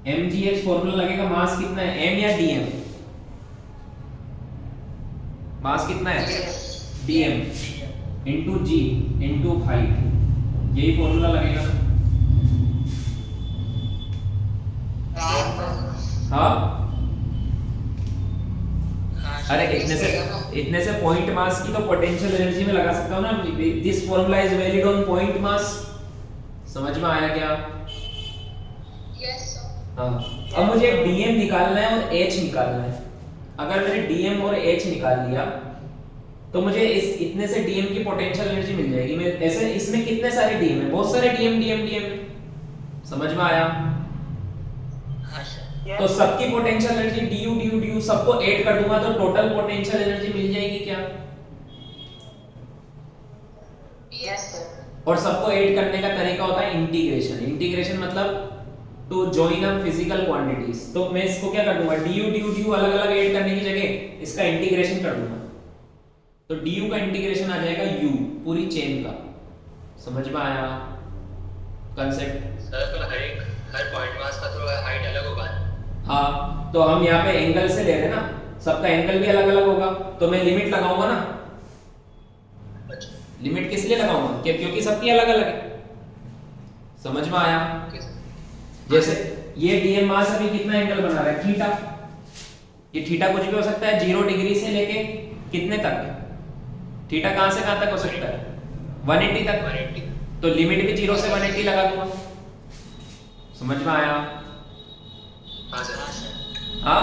mgh, फॉर्मूला लगेगा, मास कितना है, m या dm, मास कितना है, dm into g into height, यही फॉर्मूला लगेगा। हाँ, अरे इतने से पॉइंट मास की तो पोटेंशियल एनर्जी में लगा सकता हूँ ना, this formula is valid on point mass. समझ में आया क्या? Yes sir. हाँ, अब मुझे dm निकालना है और h निकालना है। अगर मैंने dm और h निकाल लिया तो मुझे इस इतने से dm की पोटेंशियल एनर्जी मिल जाएगी। मैं ऐसे, इसमें कितने सारे dm है, बहुत सारे dm है। समझ में आया? तो सबकी पोटेंशियल एनर्जी du सबको ऐड कर दूंगा तो टोटल पोटेंशियल एनर्जी मिल जाएगी क्या? Yes sir. और सबको ऐड करने का तरीका होता है इंटीग्रेशन। इंटीग्रेशन मतलब to join up physical quantities. तो मैं इसको क्या कर दूंगा, du अलग अलग ऐड करने की जगह इसका इंटीग्रेशन कर दूंगा, तो du का इंटीग्रेशन आ जाएगा u, पूरी चेन का। समझ में आया कांसेप्ट? सर तो हर पॉइंट मास का तो हाइट अलग होगा। हाँ, तो हम यहाँ पे एंगल से ले रहे हैं ना, सबका एंगल भी अलग अलग होगा, तो मैं लिमिट लगाऊंगा ना। लिमिट किस लिए लगाऊंगा, क्योंकि सबकी अलग अलग है। समझ में आया? जैसे ये dm मास अभी कितना एंगल बना रहा है, थीटा। ये थीटा कुछ भी हो सकता है, 0 डिग्री से लेके कितने तक, थीटा कहां से कहां तक हो सकता है, 180 तक। तो लिमिट भी 0 से 180 लगा दूंगा। समझ में आया? हाँ सर। हाँ।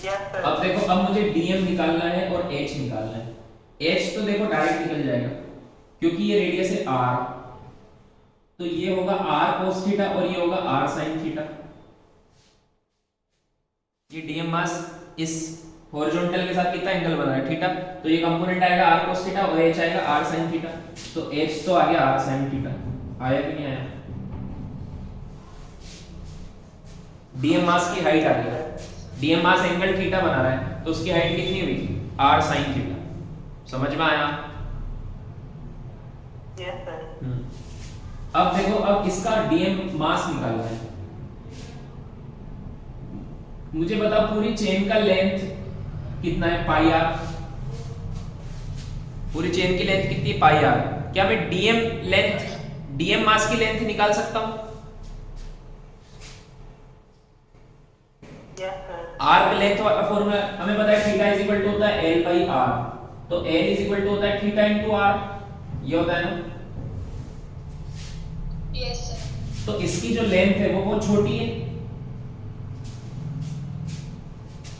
Yes sir. अब देखो, अब मुझे dm निकालना है और h निकालना है। h तो देखो डायरेक्ट निकल जाएगा, क्योंकि ये रेडियस है r, तो ये होगा r cos थीटा और ये होगा r sin थीटा। ये डीएम मास इस हॉरिजॉन्टल के साथ कितना एंगल बना है, थीटा, तो ये कंपोनेंट आएगा r cos थीटा और h आएगा r sin थीटा। तो h तो आ गया r sin थीटा, आया कि नहीं आया? डीएम मास की हाइट आ गया, डीएम मास एंगल थीटा बना रहा है तो उसकी हाइट कितनी हुई, r sin थीटा। समझ में आया? Yes sir. अब देखो, अब इसका डीएम मास निकालना है। मुझे बताओ पूरी चेन का लेंथ कितना है, पाई आर। पूरी चेन की लेंथ कितनी है, पाई आर। क्या मैं डीएम मास की लेंथ निकाल सकता हूं? Yes sir. आर्क लेंथ वाला फॉर्मूला हमें पता है, थीटा इज इक्वल टू होता है एल बाई आर, तो एल इज इक्वल टू होता है थीटा इंटू आर, ये होता है ना। Yes sir. तो इसकी जो लेंथ है वो बहुत छोटी है,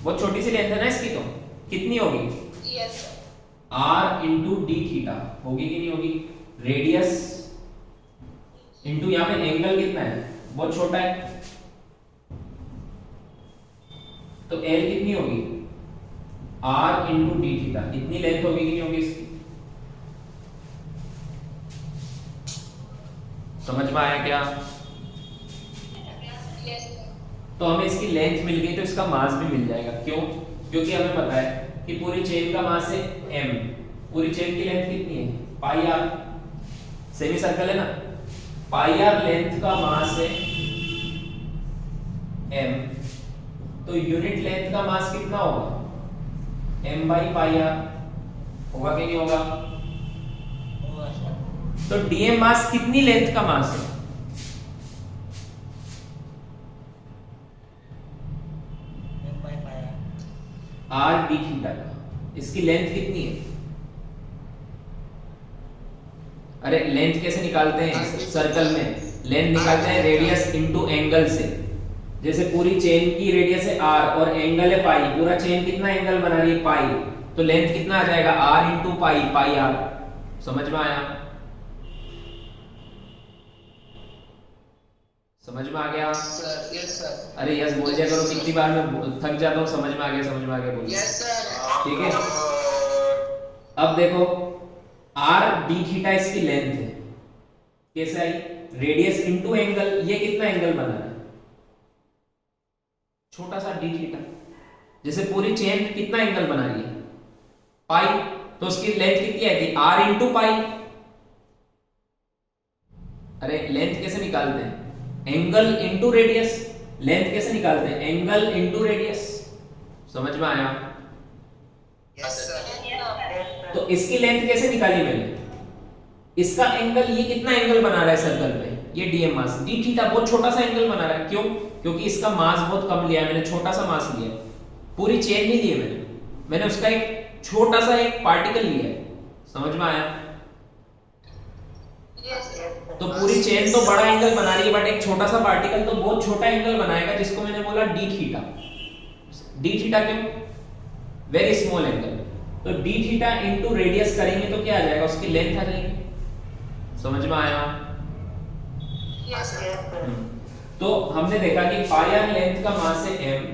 बहुत छोटी सी लेंथ है ना इसकी, तो कितनी होगी, yes sir. r into D theta होगी कि नहीं होगी। रेडियस इंटू यहाँ पे एंगल कितना है, बहुत छोटा है, तो l कितनी होगी, r इंटू डी थीटा, इतनी लेंथ होगी कि नहीं होगी इसकी। समझ में आया क्या? Yes sir. तो हमें इसकी लेंथ मिल गई तो इसका मास भी मिल जाएगा। क्यों? क्योंकि हमें पता है कि पूरी चेन का मास है m, पूरी चेन की लेंथ कितनी है, पाई आर, सेमी सर्कल है ना, पाई आर लेंथ का मास है m, तो यूनिट लेंथ का मास कितना होगा, m बाई पाई आर, होगा कि नहीं होगा? तो डीएम मास कितनी लेंथ का मास है, आर डी थीटा का, इसकी लेंथ कितनी है? अरे लेंथ कैसे निकालते हैं सर्कल में, लेंथ निकालते हैं रेडियस इनटू एंगल से। जैसे पूरी चेन की रेडियस है r और एंगल है पाई, पूरा चेन कितना एंगल बना रही है, पाई, तो लेंथ कितना आ जाएगा, r into pi, pi r. समझ में आया? समझ में आ गया? Sir yes sir. अरे यस बोल दिया करो, कितनी बार मैं थक जाता हूँ। समझ में आ गया, समझ में आ गया बोल। Yes sir. ठीक है, अब देखो आर डी थीटा इसकी लेंथ है, कैसे आई, रेडियस इनटू एंगल, ये कितना एंगल बना है, छोटा सा डी थीटा। जैसे पूरी चेन कितना एंगल बना रही है, पाई, तो उसकी लेंथ कितनी आएगी, आर इंटू पाई। अरे लेंथ कैसे निकालते हैं, एंगल इंटू रेडियस, लेंथ कैसे निकालते हैं, एंगल इंटू रेडियस। समझ में आया? Yes sir. तो इसकी लेंथ कैसे निकाली मैंने, इसका एंगल, ये कितना एंगल बना रहा है सर्कल पे, ये डीएम मास, डी थीटा बहुत छोटा सा एंगल बना रहा है। क्यों? क्योंकि इसका मास बहुत कम लिया है मैंने, छोटा सा मास लिया है, पूरी चेन नहीं ली है मैंने उसका एक छोटा सा एक पार्टिकल लिया है। समझ में आया? Yes sir. तो पूरी चेन तो बड़ा एंगल बना रही है, बट एक छोटा सा पार्टिकल तो बहुत छोटा एंगल बनाएगा, जिसको मैंने बोला डी थीटा। डी थीटा क्यों, वेरी स्मॉल एंगल। तो डी थीटा इंटू रेडियस करेंगे तो क्या आ जाएगा, उसकी लेंथ आ जाएगी। समझ में आया? Yes sir. तो हमने देखा कि पाई आर लेंथ का मास है m,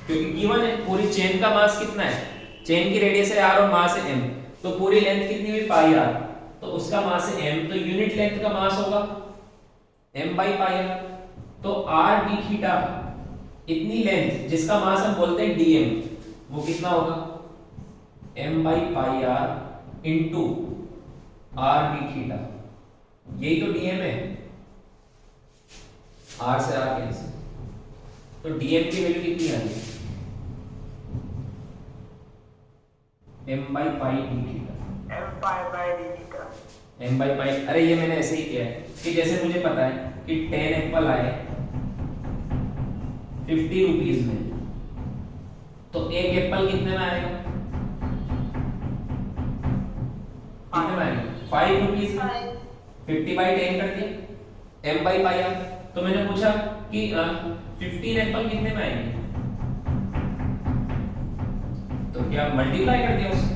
क्योंकि गिवन है पूरी चेन का मास कितना है, चेन की रेडियस है r और मास है m, तो पूरी लेंथ कितनी हुई, पाई आर, तो उसका मास है m, तो यूनिट लेंथ का मास होगा m बाई पाई आर। तो r d थीटा, इतनी लेंथ जिसका मास हम बोलते हैं dm, वो कितना होगा, m by pi r into r d theta, यही तो dm है, r से r कैंसिल, तो dm की वैल्यू कितनी आ रही है, m by pi d theta, m pi by d theta. m by pi. अरे ये मैंने ऐसे ही किया है कि जैसे मुझे पता है कि 10 एप्पल आए 50 रुपीज में, तो एक एप्पल कितने में आएगा, कितने में आएगा, 5 रुपीज में, 50 बाई 10 कर दिया, m बाई पाई आर। तो मैंने पूछा कि 15 एप्पल कितने में आएंगे, तो क्या मल्टीप्लाई कर दिया उससे,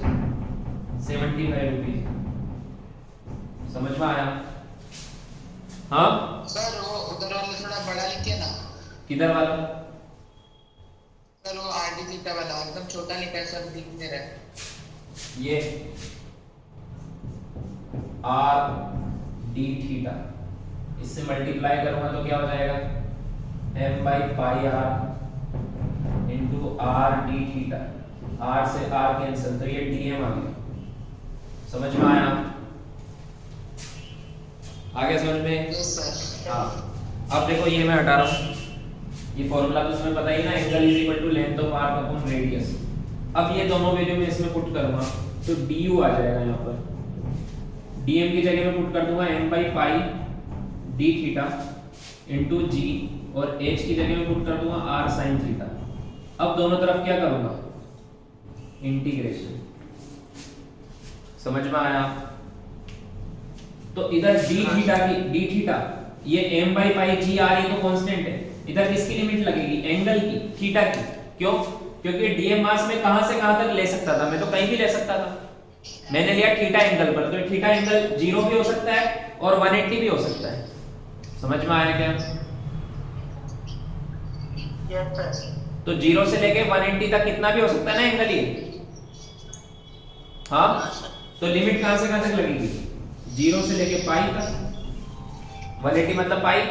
75 रुपीज। समझ में आया? हाँ सर वो उधर वाला थोड़ा बड़ा लिखिए ना। किधर वाला? सर वो आर डी थीटा वाला एकदम छोटा लिखा है सर, दिख नहीं रहा है। ये आर डी थीटा, इससे मल्टीप्लाई करूंगा तो क्या हो जाएगा? m by pi r into r d theta, r से आर कैंसिल, तो ये dm आ गया। समझ में आया? आ गया समझ में? Yes sir. हाँ, अब देखो ये मैं हटा रहा हूँ, ये फॉर्मूला तो इसमें पता ही ना, angle is equal to length of arc upon radius. अब ये दोनों वैल्यू में इसमें पुट करूंगा तो du आ जाएगा यहाँ पर, dm की जगह में पुट कर दूंगा m by pi d theta into g, और h की जगह में पुट कर दूंगा r साइन थीटा। अब दोनों तरफ क्या करूंगा? इंटीग्रेशन। समझ में आया? तो इधर d थीटा की d थीटा, ये m by pi g r, ये तो कांस्टेंट है। इधर किसकी लिमिट लगेगी? एंगल की, थीटा की। क्यों? क्योंकि dm मास में कहां से कहां तक ले सकता था, मैं तो कहीं भी ले सकता था। मैंने लिया थीटा एंगल पर, तो थीटा एंगल 0 भी हो सकता है और 180 भी हो सकता है। समझ में आया क्या? Yes, sir. तो 0 से लेके 180 तक कितना भी हो सकता है ना एंगल ये। हाँ, तो लिमिट कहां से कहां तक लगेगी? 0 से लेके पाई तक, 180 मतलब पाई।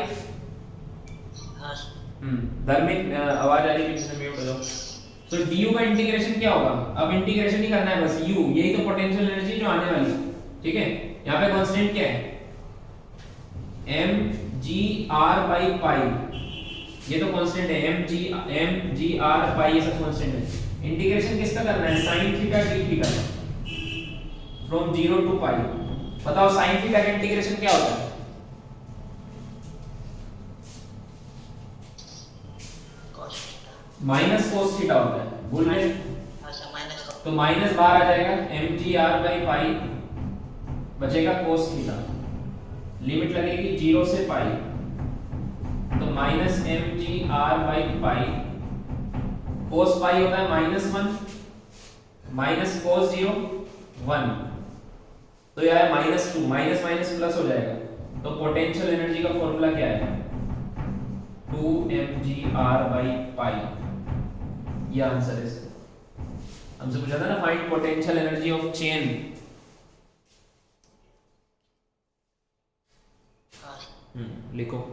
धर्मिक आवाज आ रही है पीछे से, म्यूट हो जाओ। तो du का इंटीग्रेशन क्या होगा? अब इंटीग्रेशन ही करना है बस, u, यही तो पोटेंशियल एनर्जी जो आने वाली है। ठीक है, यहाँ पे कांस्टेंट क्या है? mgr बाई पाई, ये तो कांस्टेंट है, mgr पाई, ये सब कांस्टेंट है। इंटीग्रेशन किसका करना है? sin theta d theta from 0 to pi. बताओ sin थीटा का इंटीग्रेशन क्या होता है? माइनस कोस थीटा होता है, भूल गए? तो माइनस बाहर आ जाएगा, mgr बाई पाई बचेगा कोस थीटा, लिमिट लगेगी 0 से पाई, तो माइनस mgr बाई पाई, कोस पाई होता है -1, माइनस कोस 0 1, तो यह है -2, माइनस माइनस प्लस हो जाएगा। तो पोटेंशियल एनर्जी का फॉर्मूला क्या है? 2mgr बाई पाई, ये आंसर है। हमसे पूछा था ना find potential energy of chain, लिखो।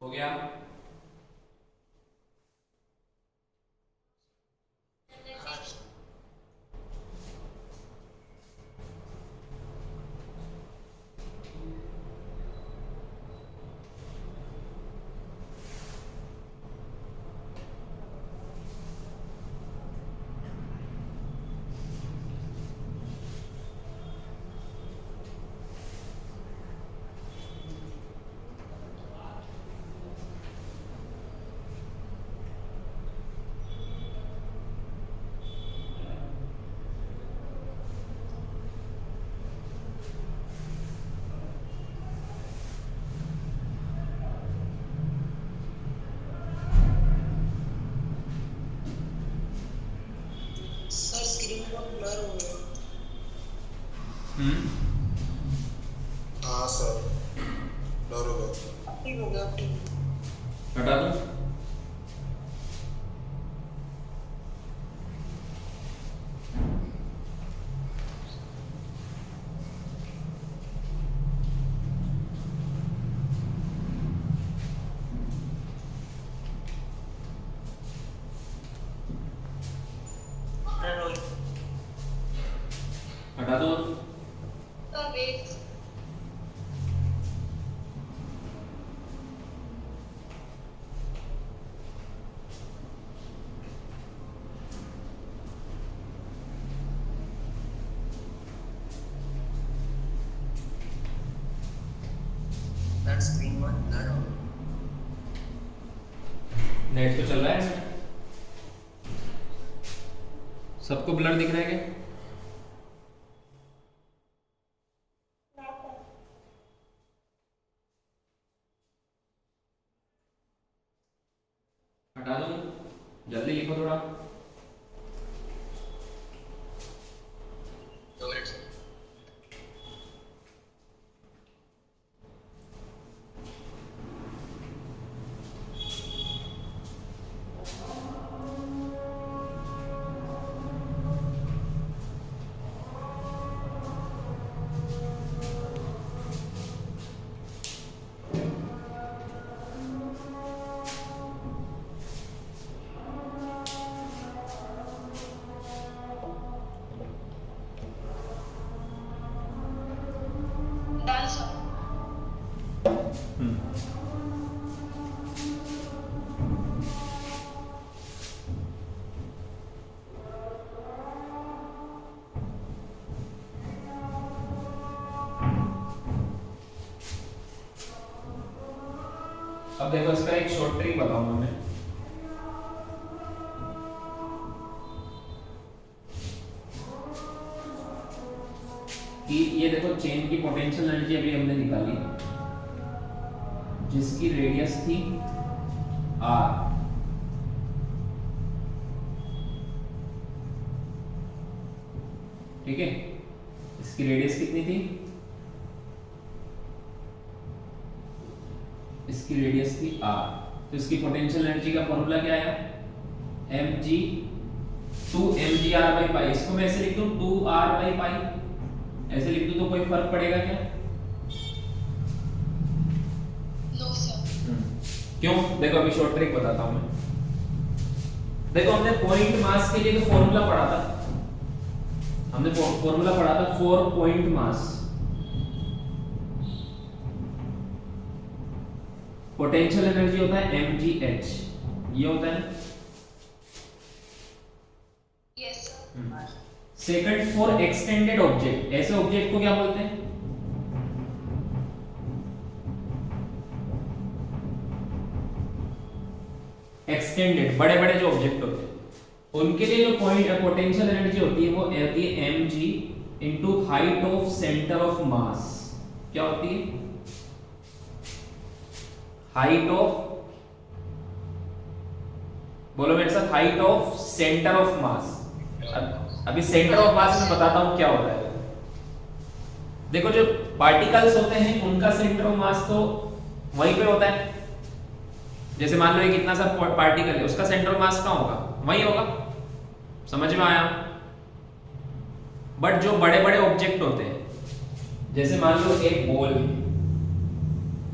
हो गया? स्क्रीन बहुत ब्लर हो गया। हाँ सर, ब्लर हो गया। ठीक हो गया, ठीक। हटा दो। हटा दो। That screen was blurred out. Net तो चल रहा है, सबको ब्लर दिख रहा है क्या? हटा दो, जल्दी लिखो थोड़ा। 2 minutes. Done sir. अब देखो इसका एक शॉर्ट ट्रिक बताऊंगा मैं। कि ये देखो चेन की पोटेंशियल एनर्जी अभी हमने निकाली, जिसकी रेडियस थी r, ठीक है। इसकी रेडियस कितनी थी? इसकी रेडियस थी r। तो इसकी पोटेंशियल एनर्जी का फॉर्मूला क्या आया? mg 2mgr by pi। इसको मैं ऐसे लिख दूं 2r by pi, ऐसे लिख दूं तो कोई फर्क पड़ेगा क्या? No sir. क्यों? देखो अभी शॉर्ट ट्रिक बताता हूं मैं। देखो हमने पॉइंट मास के लिए तो फॉर्मूला पढ़ा था, हमने फॉर्मूला पढ़ा था for point mass. Potential energy होता है mgh, ये होता है। Yes sir. Second for extended object, ऐसे ऑब्जेक्ट को क्या बोलते हैं? एक्सटेंडेड, बड़े बड़े जो ऑब्जेक्ट होते हैं उनके लिए जो पॉइंट पोटेंशियल एनर्जी होती है वो होती है mg into height of centre of mass. क्या होती है? हाइट ऑफ, बोलो मेरे साथ, height of centre of mass. अभी सेंटर ऑफ मास में बताता हूं क्या होता है। देखो जो पार्टिकल्स होते हैं उनका सेंटर ऑफ मास तो वहीं पे होता है। जैसे मान लो ये कितना सा पार्टिकल है, उसका सेंटर ऑफ मास कहां होगा? वहीं होगा। समझ में आया? बट जो बड़े बड़े ऑब्जेक्ट होते हैं, जैसे मान लो एक बॉल है,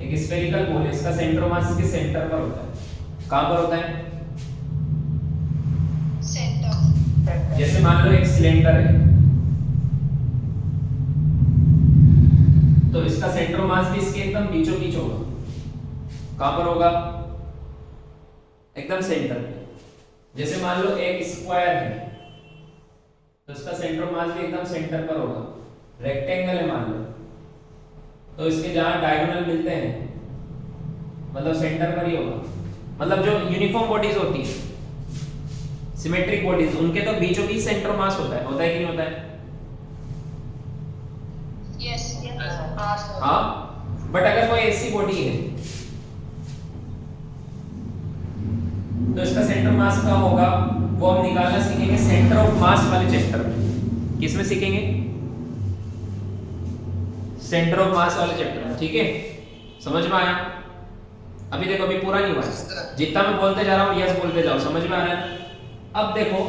एक स्फेरिकल बॉल है, इसका सेंटर ऑफ मास इसके सेंटर पर होता है। कहां पर होता है? सेंटर। जैसे मान लो एक सिलेंडर है, तो इसका सेंटर ऑफ मास भी इसके एकदम बीचों बीच होगा। कहां पर होगा? एकदम सेंटर पे। जैसे मान लो एक स्क्वायर है, तो इसका सेंटर ऑफ मास भी एकदम सेंटर पर होगा। रेक्टेंगल है मान लो, तो इसके जहां डायगोनल मिलते हैं मतलब सेंटर पर ही होगा। मतलब जो यूनिफॉर्म बॉडीज होती है, सिमेट्रिक बॉडीज, उनके तो बीचों बीच सेंटर ऑफ मास होता है कि नहीं होता है? यस। हाँ, बट अगर कोई ऐसी बॉडी है तो इसका सेंटर मास कहाँ होगा वो हम निकालना सीखेंगे सेंटर ऑफ मास वाले चैप्टर में। किसमें सीखेंगे? सेंटर ऑफ मास वाले चैप्टर में, ठीक है? समझ में आया? अभी देखो अभी पूरा नहीं हुआ है, जितना मैं बोलते जा रहा हूँ यस बोलते जाओ, समझ में आ रहा है? अब देखो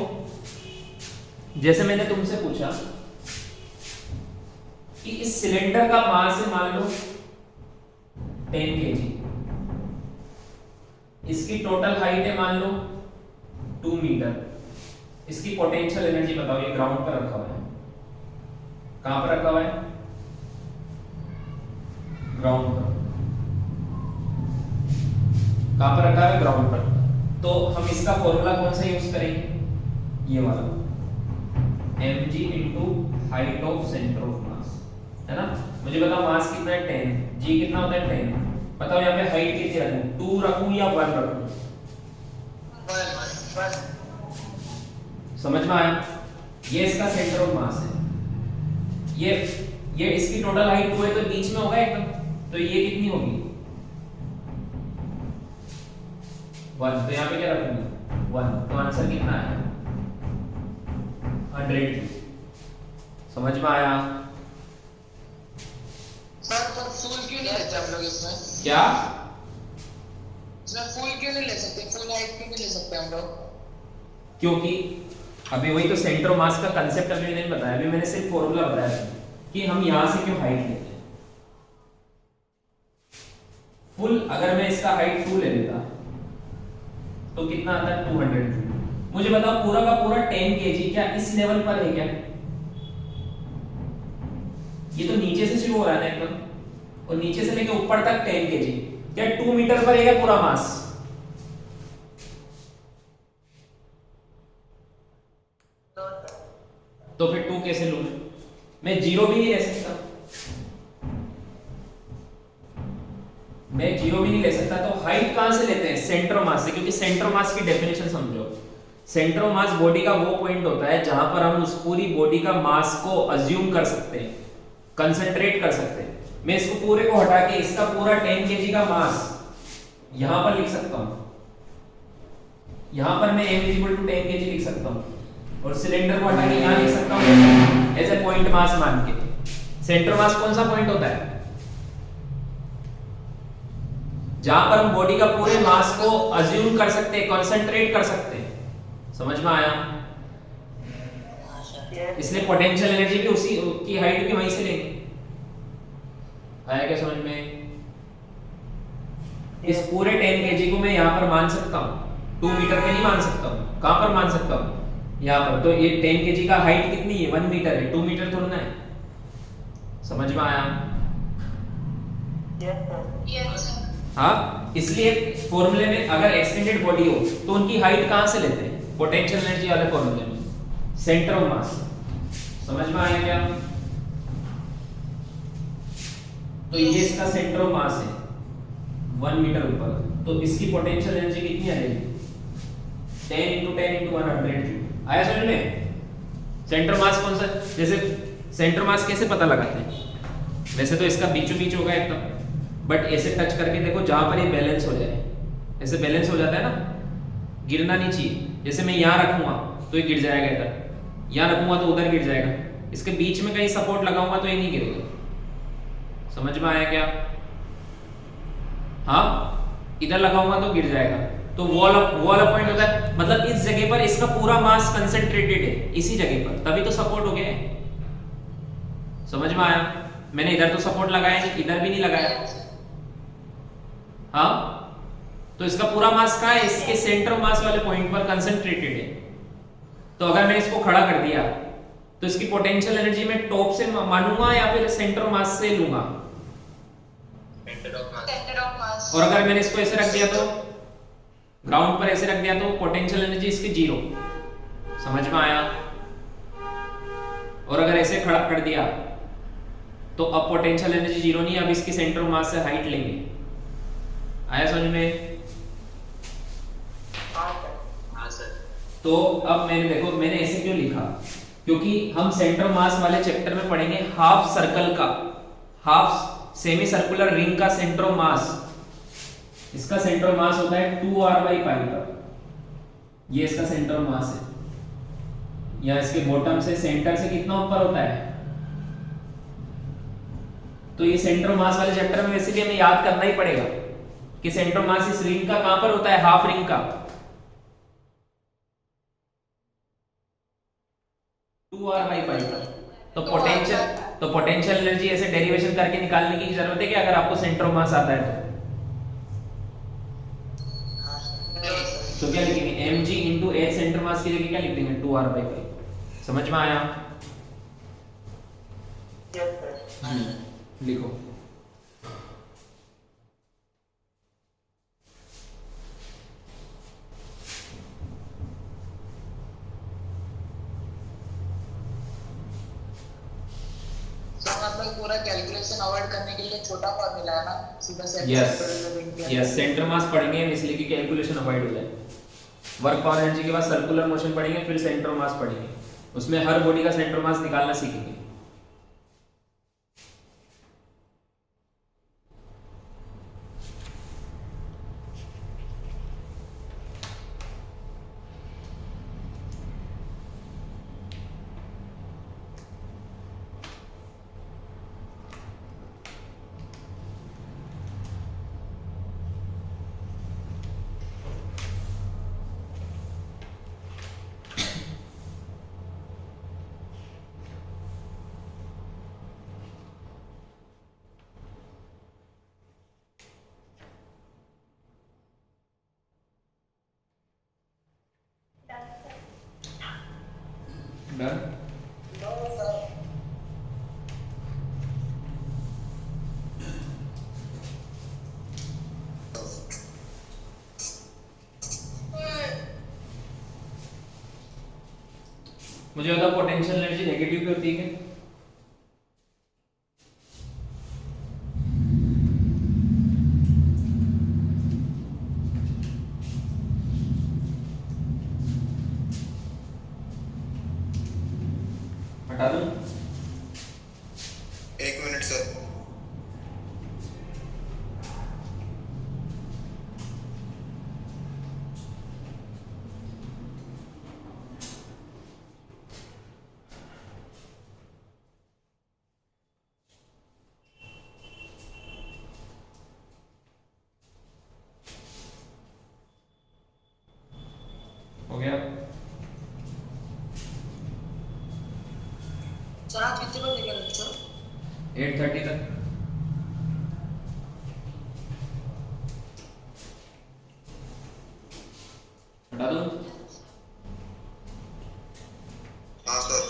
जैसे मैंने तुमसे पूछा कि इस सिलेंडर का मास है मान लो 10 kg, इसकी टोटल हाइट है मान लो 2 मीटर, इसकी पोटेंशियल एनर्जी बताओ। ये ग्राउंड पर रखा हुआ है, कहां पर रखा हुआ है? ग्राउंड पर। कहां पर रखा है? ग्राउंड पर। तो हम इसका फॉर्मूला कौन सा यूज करेंगे? ये वाला, mg into height of centre of mass, है ना? मुझे बताओ मास कितना है 10, g कितना होता है 10, बताओ यहाँ पे हाइट कितनी रखूं, 2 रखूं या 1 रखूं? समझ में आया? ये इसका सेंटर ऑफ मास है, ये इसकी टोटल हाइट 2 है तो बीच में होगा एकदम, तो ये कितनी होगी 1, तो यहाँ पे क्या रखूंगा 1, तो आंसर कितना है 100। समझ में आया? सर पर फुल क्यों नहीं लेते हम लोग इसमें? क्या इसमें फुल क्यों नहीं ले सकते? फुल हाइट क्यों नहीं ले सकते हम लोग? क्योंकि अभी वही तो सेंटर ऑफ मास का कांसेप्ट अभी मैंने बताया, अभी मैंने सिर्फ फॉर्मूला बताया कि हम यहां से क्यों हाइट लेते हैं। फुल अगर मैं इसका हाइट 2 ले लेता तो कितना आता है 200 जूल। मुझे बताओ पूरा का पूरा 10 kg क्या इस लेवल पर है क्या? ये तो नीचे से शुरू हो रहा है ना एकदम, और नीचे से लेकर ऊपर तक 10 kg, क्या 2 मीटर पर है क्या पूरा मास? तो फिर 2 कैसे लूं? मैं 0 भी नहीं ले सकता, मैं 0 भी नहीं ले सकता। तो हाइट कहां से लेते हैं? सेंटर ऑफ मास से, क्योंकि सेंटर ऑफ मास की डेफिनेशन समझो। सेंटर ऑफ मास बॉडी का वो पॉइंट होता है जहां पर हम उस पूरी बॉडी का मास को अज्यूम कर सकते हैं, कंसंट्रेट कर सकते हैं। मैं इसको पूरे को हटा के इसका पूरा 10 kg का मास यहां पर लिख सकता हूं, यहां पर मैं m = 10 kg लिख सकता हूं, और सिलेंडर को हटा के यहां लिख सकता हूं एज ए पॉइंट मास मान के। सेंटर मास कौन सा पॉइंट होता है? जहां पर हम बॉडी का पूरे मास को अज्यूम कर सकते हैं, कंसंट्रेट कर सकते हैं। समझ में आया? इसलिए पोटेंशियल एनर्जी भी उसी की हाइट भी वहीं से लेंगे। आया क्या समझ में? इस पूरे 10 kg को मैं यहां पर मान सकता हूं, 2 मीटर पे नहीं मान सकता हूं। कहां पर मान सकता हूं? यहां पर। तो ये 10 kg का हाइट कितनी है? 1 मीटर है, 2 मीटर थोड़ा ना है। समझ में आया? Yes, sir. हाँ, इसलिए फॉर्मूले में अगर एक्सटेंडेड बॉडी हो तो उनकी हाइट कहां से लेते हैं? पोटेंशियल एनर्जी वाले फॉर्मूले में, सेंटर ऑफ मास। समझ में आया क्या? तो ये इसका सेंटर ऑफ मास है 1 मीटर ऊपर, तो इसकी पोटेंशियल एनर्जी कितनी आ जाएगी? 10 × 10 × 100 जूल। आया समझ में? सेंटर मास कौन सा? जैसे सेंटर मास कैसे पता लगाते हैं? वैसे तो इसका बीचों बीच होगा एकदम, बट ऐसे टच करके देखो जहां पर ये बैलेंस हो जाए, ऐसे बैलेंस हो जाता है ना, गिरना नहीं चाहिए। जैसे मैं यहां रखूंगा तो ये गिर जाएगा इधर, यहां रखूंगा तो उधर गिर जाएगा, इसके बीच में कहीं सपोर्ट लगाऊंगा तो ये नहीं गिरेगा। समझ में आया क्या? हाँ, इधर लगाऊंगा तो गिर जाएगा। तो वॉल पॉइंट होता है, मतलब इस जगह पर इसका पूरा मास कंसंट्रेटेड है, इसी जगह पर, तभी तो सपोर्ट हो गया है। समझ में आया? मैंने इधर तो सपोर्ट लगाया नहीं, इधर भी नहीं लगाया। हाँ, तो इसका पूरा मास कहाँ है? इसके सेंटर मास वाले पॉइंट पर कंसंट्रेटेड है। तो अगर मैं इसको खड़ा कर दिया तो इसकी पोटेंशियल एनर्जी मैं टॉप से मानूंगा या फिर सेंटर मास से लूंगा? Centre of mass. Centre of mass. और अगर मैंने इसको ऐसे रख दिया तो, ग्राउंड पर ऐसे रख दिया तो पोटेंशियल एनर्जी इसकी 0। समझ में आया? और अगर ऐसे खड़ा कर दिया तो अब पोटेंशियल एनर्जी 0 नहीं, अब इसकी सेंटर मास से हाइट लेंगे। आया समझ में? हाँ सर। तो अब मैंने देखो मैंने ऐसे क्यों लिखा, क्योंकि हम सेंटर मास वाले चैप्टर में पढ़ेंगे हाफ सर्कल का, हाफ सेमी सर्कुलर रिंग का सेंटर ऑफ मास। इसका सेंटर ऑफ मास होता है 2r/π पर। ये इसका सेंटर ऑफ मास है, या इसके बॉटम से सेंटर से कितना ऊपर होता है। तो ये सेंटर ऑफ मास वाले चैप्टर में वैसे भी हमें याद करना ही पड़ेगा कि सेंटर ऑफ मास इस रिंग का कहां पर होता है, हाफ रिंग का 2r/π पर। तो पोटेंशियल एनर्जी ऐसे डेरिवेशन करके निकालने की जरूरत है कि अगर आपको सेंटर ऑफ मास आता है तो क्या लिखेंगे, mg into h centre mass की जगह क्या लिख देंगे, 2r/π। समझ में आया? Yes, sir. लिखो। मतलब पूरा कैलकुलेशन अवॉइड करने के लिए छोटा फॉर्मूला है ना, सीधा से यस सेंटर मास पढ़ेंगे हम इसलिए कि कैलकुलेशन अवॉइड हो जाए। वर्क पावर एनर्जी के बाद सर्कुलर मोशन पढ़ेंगे, फिर सेंटर मास पढ़ेंगे, उसमें हर बॉडी का सेंटर मास निकालना सीखेंगे। डन। मुझे बताओ पोटेंशियल एनर्जी नेगेटिव क्यों होती है? हटा दूं? 1 मिनट सर। हो गया? सर आज कितने बजे का लेक्चर? 8:30 तक। हटा दूं? हाँ सर।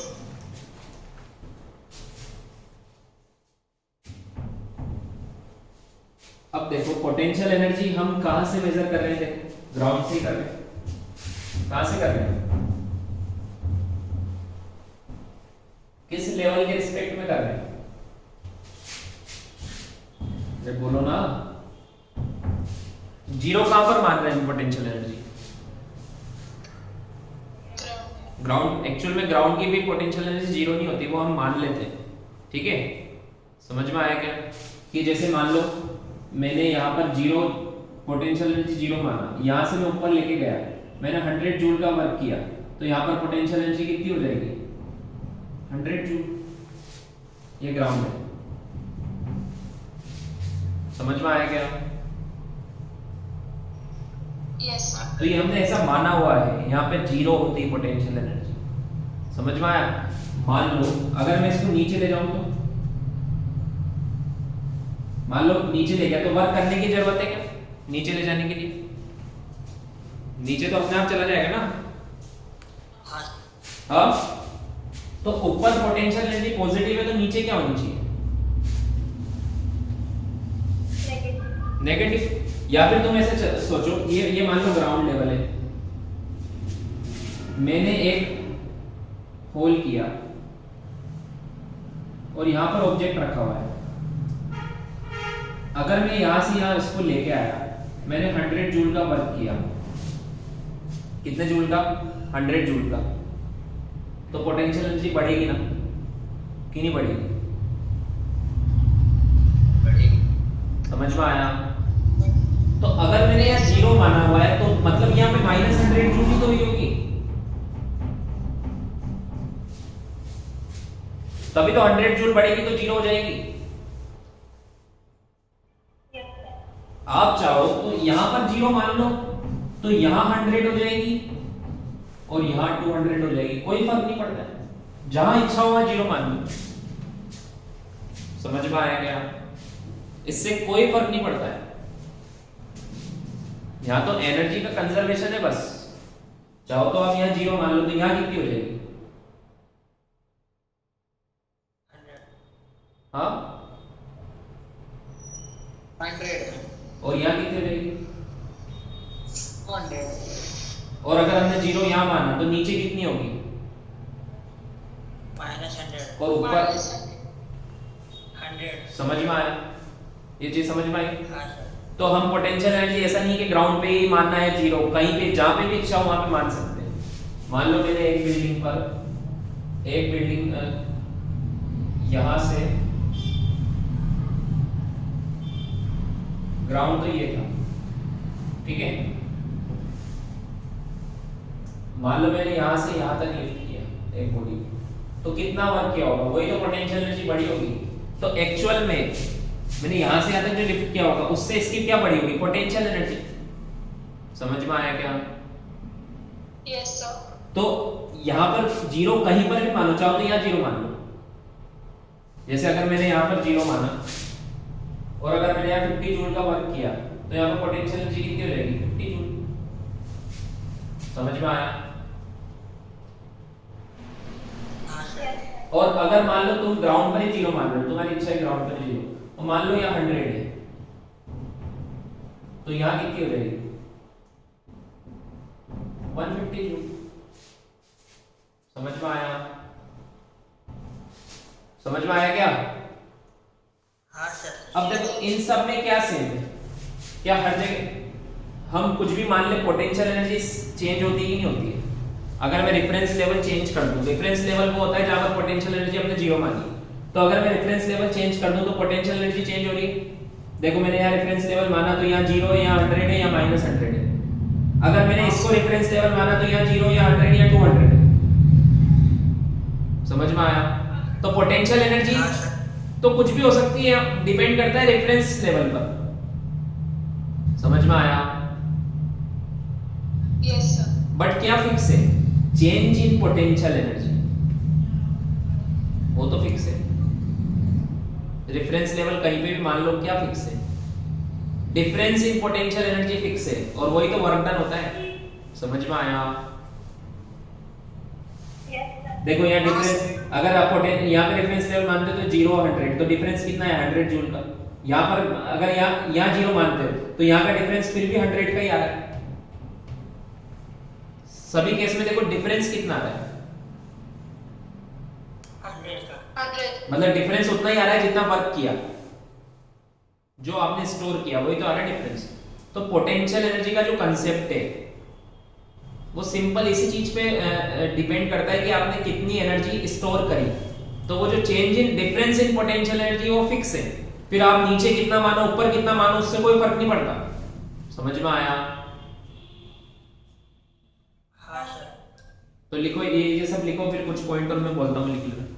अब देखो पोटेंशियल एनर्जी हम कहां से मेजर कर रहे हैं, ग्राउंड से कर रहे हैं। कहां से कर रहे हैं, किस लेवल के रिस्पेक्ट में कर रहे हैं, ये बोलो ना। जीरो कहां पर मान रहे हैं पोटेंशियल एनर्जी, ग्राउंड। एक्चुअल में ग्राउंड की भी पोटेंशियल एनर्जी जीरो नहीं होती, वो हम मान लेते हैं। ठीक है, समझ में आया क्या? कि जैसे मान लो मैंने यहाँ पर जीरो पोटेंशियल एनर्जी जीरो माना, यहाँ से मैं ऊपर लेके गया, मैंने 100 जूल का वर्क किया, तो यहाँ पर पोटेंशियल एनर्जी कितनी हो जाएगी, 100 जूल। ये ग्राउंड है। समझ में आया क्या? Yes sir. तो ये हमने ऐसा माना हुआ है, यहाँ पे जीरो होती है पोटेंशियल एनर्जी। समझ में आया? मान लो अगर मैं इसको नीचे ले जाऊं तो, मान लो नीचे ले गया तो वर्क करने की जरूरत है क्या नीचे ले जाने के लिए? नीचे तो अपने आप चला जाएगा ना। हाँ। हाँ, तो ऊपर पोटेंशियल एनर्जी पॉजिटिव है तो नीचे क्या होनी चाहिए, नेगेटिव। या फिर तुम ऐसे सोचो, ये मान लो ग्राउंड लेवल है, मैंने एक होल किया और यहां पर ऑब्जेक्ट रखा हुआ है। अगर मैं यहां से यहां इसको लेके आया, मैंने 100 जूल का वर्क किया, कितने जूल का, 100 जूल का, तो पोटेंशियल एनर्जी बढ़ेगी ना कि नहीं बढ़ेगी? बढ़ेगी। समझ में आया? तो अगर मैंने यहाँ जीरो माना हुआ है तो मतलब यहाँ पे -100 जूल ही तो हुई होगी। तभी तो 100 जूल बढ़ेगी तो जीरो हो जाएगी। आप चाहो तो यहां पर जीरो मान लो, तो यहां 100 हो जाएगी और यहां 200 हो जाएगी, कोई फर्क नहीं पड़ता है, जहां इच्छा हुआ जीरो मान लो। समझ में आया क्या? इससे कोई फर्क नहीं पड़ता है, यहां तो एनर्जी का कंजर्वेशन है बस। चाहो तो आप यहां जीरो मान लो, तो यहां कितनी हो जाएगी? हाँ, 100 और यहाँ कितनी हो जाएगी? 100 और अगर हमने जीरो यहाँ माना तो नीचे कितनी होगी? -100 और ऊपर? 100 समझ में आया? ये चीज समझ में आई? हाँ सर तो हम पोटेंशियल एनर्जी ऐसा नहीं कि ग्राउंड पे ही मानना है जीरो, कहीं पे जहां पे भी इच्छा हो वहां पे मान सकते हैं। मान लो मैंने एक बिल्डिंग पर, एक बिल्डिंग यहां से, ग्राउंड तो ये था, ठीक है, मान लो मैंने यहां से यहां तक लिफ्ट किया एक बॉडी, तो कितना वर्क किया होगा? वही तो पोटेंशियल एनर्जी बढ़ी होगी। तो एक्चुअल में मैंने यहां से यहां तक जो लिफ्ट किया होगा उससे इसकी क्या बढ़ी होगी? Potential energy. समझ में आया क्या? Yes sir. तो यहां पर जीरो कहीं पर भी मानो, चाहो तो यहां जीरो मान लो। जैसे अगर मैंने यहां पर जीरो माना और अगर मैंने यहाँ 50 जूल का वर्क किया तो यहाँ पर पोटेंशियल एनर्जी कितनी हो जाएगी? 50 जूल। समझ में आया? हाँ सर और अगर मान लो तुम ग्राउंड पर ही जीरो मान लो, तुम्हारी इच्छा है ग्राउंड पर जीरो, तो मान लो यहाँ 100 है, तो यहाँ कितनी हो जाएगी? 150 जूल। समझ में आया? समझ में आया क्या? हाँ सर अब देखो इन सब में क्या सेम है? क्या हर जगह हम कुछ भी मान ले पोटेंशियल एनर्जी चेंज होती है कि नहीं होती है? अगर मैं रेफरेंस लेवल चेंज कर दूं, रेफरेंस लेवल वो होता है जहां पर पोटेंशियल एनर्जी हमने जीरो मानी, तो अगर मैं रेफरेंस लेवल चेंज कर दूं तो पोटेंशियल एनर्जी चेंज हो रही है। देखो मैंने यहाँ रेफरेंस लेवल माना तो यहाँ जीरो है, यहाँ 100 है, यहाँ -100 है। अगर मैंने इसको रेफरेंस लेवल माना तो यहाँ जीरो, यहाँ 100, यहाँ 200 है। समझ में आया? तो पोटेंशियल एनर्जी हाँ सर तो कुछ भी हो सकती है, डिपेंड करता है रेफरेंस लेवल पर। समझ में आया? Yes sir. बट क्या फिक्स है? चेंज इन पोटेंशियल एनर्जी, वो तो फिक्स है। रेफरेंस लेवल कहीं पे भी मान लो, क्या फिक्स है? Difference in potential energy fix है, और वही तो वर्क डन होता है। समझ में आया? देखो यहाँ डिफरेंस, अगर आप यहाँ पे रेफरेंस लेवल मानते हो तो 0 100, तो डिफरेंस कितना है? 100 जूल का। यहाँ पर अगर यहाँ जीरो मानते हो तो यहाँ का डिफरेंस फिर भी 100 का ही आ रहा है। सभी केस में देखो डिफरेंस कितना आ रहा है? 100 का 100। मतलब डिफरेंस उतना ही आ रहा है जितना वर्क किया, जो आपने स्टोर किया वही तो आ रहा है डिफरेंस। तो पोटेंशियल एनर्जी का जो कंसेप्ट है वो सिंपल इसी चीज पे डिपेंड करता है कि आपने कितनी एनर्जी स्टोर करी। तो वो जो change in difference in potential energy वो फिक्स है, फिर आप नीचे कितना मानो ऊपर कितना मानो उससे कोई फर्क नहीं पड़ता। समझ में आया? हाँ सर तो लिखो ये सब लिखो, फिर कुछ पॉइंट और मैं बोलता हूँ लिख लेना।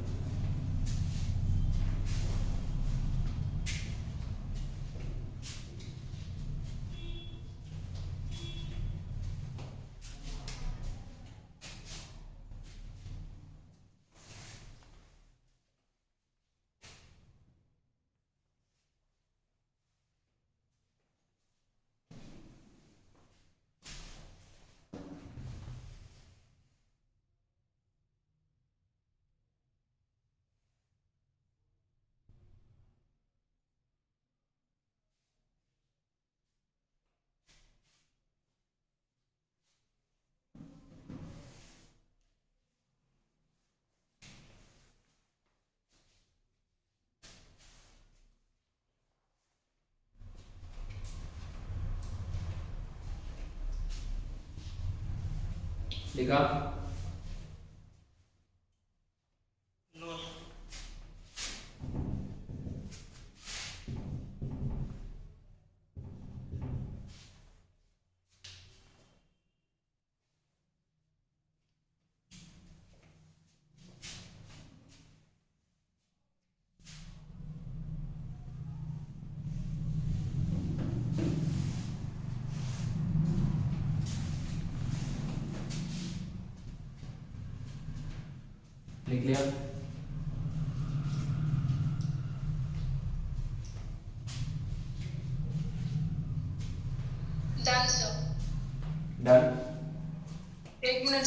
लिखा? नो लिख लिया? Done sir. डन। 1 मिनट।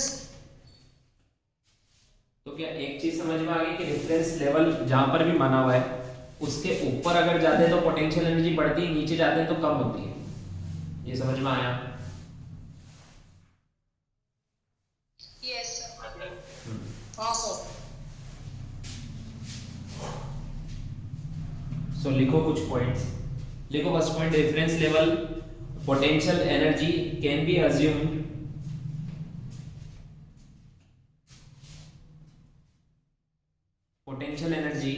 तो क्या एक चीज समझ में आ गई कि रेफरेंस लेवल जहां पर भी माना हुआ है उसके ऊपर अगर जाते हैं तो पोटेंशियल एनर्जी बढ़ती है, नीचे जाते हैं तो कम होती है। ये समझ में आया? Yes sir. हाँ सर। सो लिखो कुछ पॉइंट्स। लिखो first point, reference level potential energy can be assumed potential energy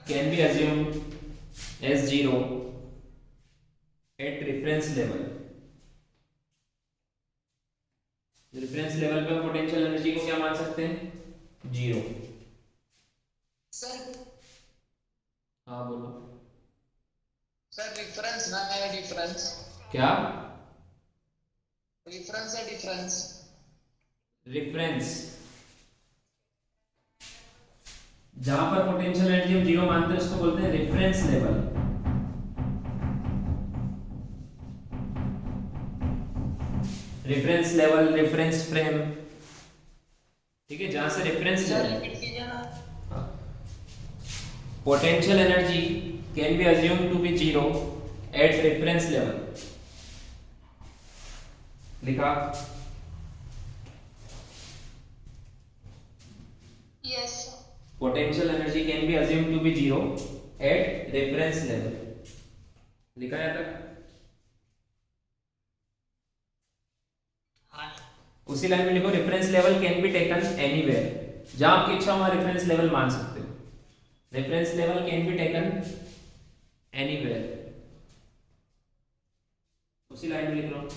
can be assumed as zero at reference level। Reference level पे हम पोटेंशियल एनर्जी को क्या मान सकते हैं? जीरो। सर हाँ बोलो। सर डिफरेंस ना है, डिफरेंस। क्या? डिफरेंस है, डिफरेंस। रेफरेंस जहां पर पोटेंशियल एनर्जी हम जीरो मानते हैं उसको बोलते हैं reference level. Reference level, reference frame, ठीक है, जहां से रेफरेंस सर रिपीट कीजिए ना। Potential energy can be assumed to be zero at reference level. लिखा? Yes sir. potential energy can be assumed to be zero at reference level। लिखा है तक? हाँ उसी लाइन में लिखो, reference level can be taken anywhere. जहां आपकी इच्छा वहां रेफरेंस लेवल मान सकते हो। Reference level can be taken anywhere. उसी लाइन में लिख लो।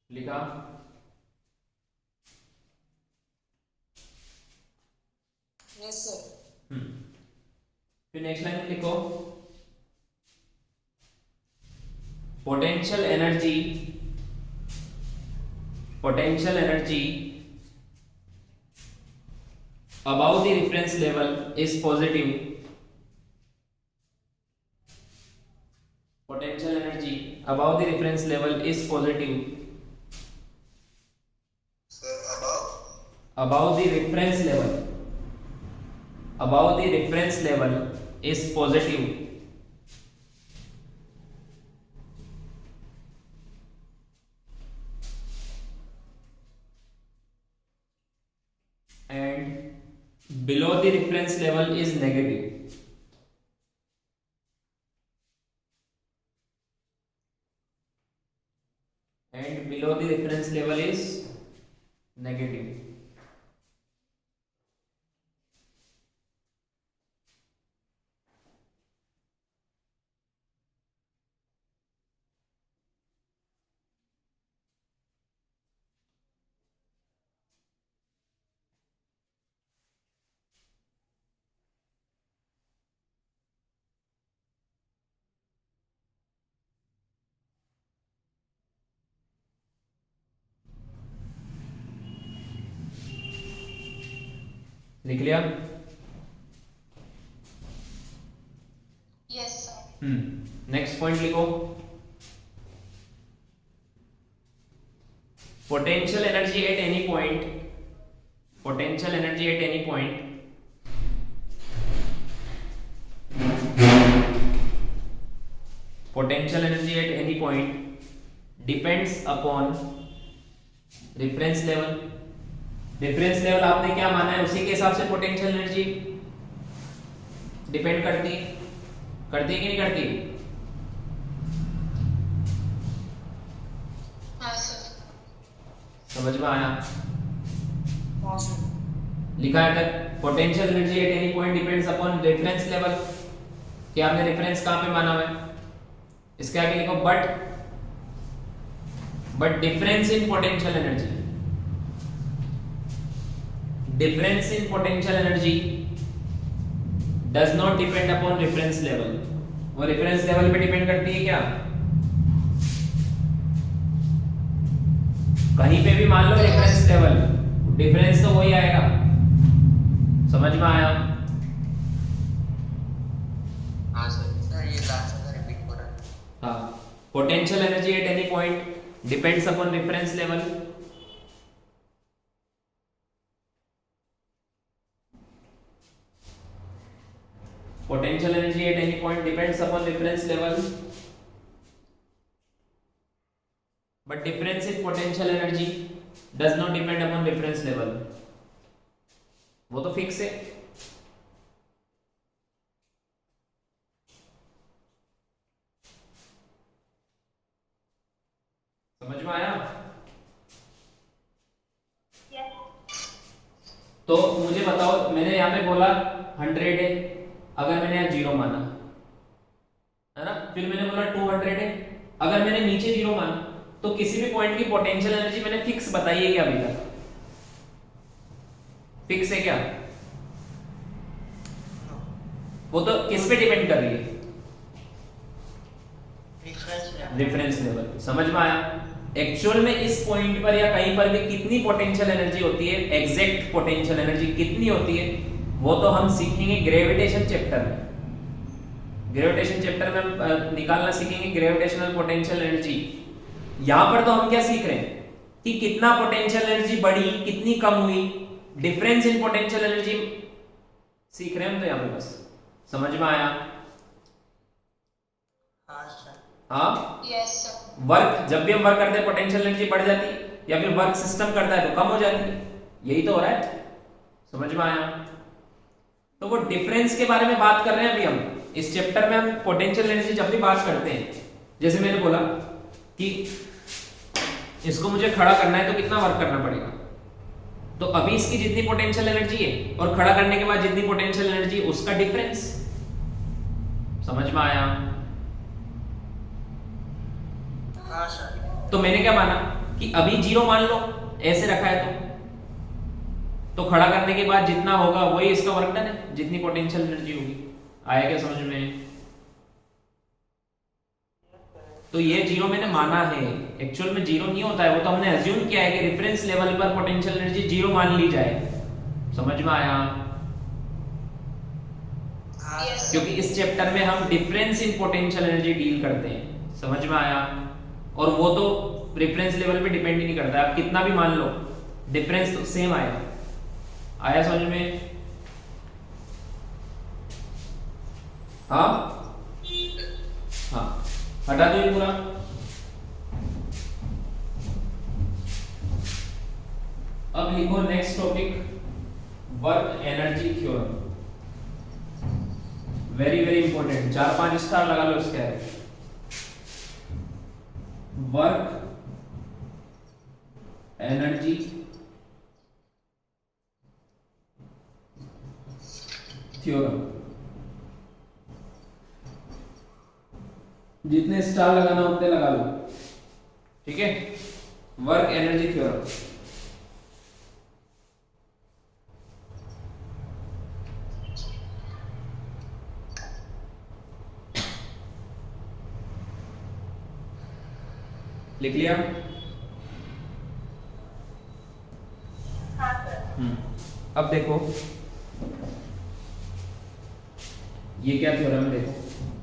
लिखा? Yes sir. फिर नेक्स्ट लाइन में लिखो, potential energy above the reference level is positive। potential energy above the reference level is positive Sir, above? above the reference level is positive and below the reference level is negative। and below the reference level is negative। लिख लिया? Yes sir. Next point लिखो, potential energy at any point depends upon reference level. Reference level आपने क्या माना है उसी के हिसाब से पोटेंशियल एनर्जी डिपेंड करती है कि नहीं करती? हाँ सर। समझ में आया? हाँ सर। लिखा है तक, potential energy at any point depends upon reference level. कि आपने रेफरेंस कहां पे माना हुआ है? इसके आगे लिखो but difference in potential energy does not depend upon reference level। वो रेफरेंस लेवल पे डिपेंड करती है क्या? कहीं पे भी मान लो रेफरेंस लेवल, डिफरेंस तो वही आएगा। समझ में आया? हाँ सर। सर ये लास्ट का रिपीट हो रहा है। हाँ, potential energy at any point depends upon reference level. Potential energy at any point depends upon reference level, but difference in potential energy does not depend upon reference level. वो तो fix है। समझ में आया? तो मुझे बताओ, मैंने यहाँ पे बोला 100 है, अगर मैंने यहाँ 0 माना है ना, फिर मैंने बोला 200 है, अगर मैंने नीचे 0 माना, तो किसी भी पॉइंट की पोटेंशियल एनर्जी मैंने फिक्स बताई है क्या अभी तक? फिक्स है क्या? वो तो किस पे डिपेंड कर रही है? Reference level. समझ में आया? एक्चुअल में इस पॉइंट पर या कहीं पर भी कितनी पोटेंशियल एनर्जी होती है, एग्जैक्ट पोटेंशियल एनर्जी कितनी होती है, वो तो हम सीखेंगे ग्रेविटेशन चैप्टर में। ग्रेविटेशन चैप्टर में हम निकालना सीखेंगे ग्रेविटेशनल पोटेंशियल एनर्जी। यहां पर तो हम क्या सीख रहे हैं कि कितना पोटेंशियल एनर्जी बढ़ी, कितनी कम हुई, डिफरेंस इन पोटेंशियल एनर्जी सीख रहे हैं हम तो यहां पे बस। समझ में आया? हाँ सर। हाँ, यस सर। वर्क जब भी हम वर्क करते हैं पोटेंशियल एनर्जी बढ़ जाती है, या फिर वर्क सिस्टम करता है तो कम हो जाती है, यही तो हो रहा है। समझ में आया? तो वो डिफरेंस के बारे में बात कर रहे हैं अभी हम इस चैप्टर में। हम पोटेंशियल एनर्जी जब भी बात करते हैं, जैसे मैंने बोला कि इसको मुझे खड़ा करना है तो कितना वर्क करना पड़ेगा, तो अभी इसकी जितनी पोटेंशियल एनर्जी है और खड़ा करने के बाद जितनी पोटेंशियल एनर्जी, उसका डिफरेंस। समझ में आया? हाँ सर। तो मैंने क्या माना कि अभी 0 मान लो, ऐसे रखा है तो खड़ा करने के बाद जितना होगा वही इसका वर्क डन है, जितनी पोटेंशियल एनर्जी होगी। आया क्या समझ में? तो ये 0 मैंने माना है, एक्चुअल में 0 नहीं होता है, वो तो हमने अज्यूम किया है कि रेफरेंस लेवल पर पोटेंशियल एनर्जी 0 मान ली जाए। समझ में आया? हाँ सर। क्योंकि इस चैप्टर में हम difference in potential energy deal करते हैं। समझ में आया? और वो तो रेफरेंस लेवल पे डिपेंड ही नहीं करता है, आप कितना भी मान लो डिफरेंस तो सेम आएगा। आया समझ में? हाँ हाँ, हटा दो ये पूरा। अब लिखो next topic, work energy theorem. Very very important, 4-5 star लगा लो इसके आगे। Work energy theorem. जितने स्टार लगाना उतने लगा लो, ठीक है? Work energy theorem. लिख लिया? हाँ सर। अब देखो ये क्या थ्योरम है।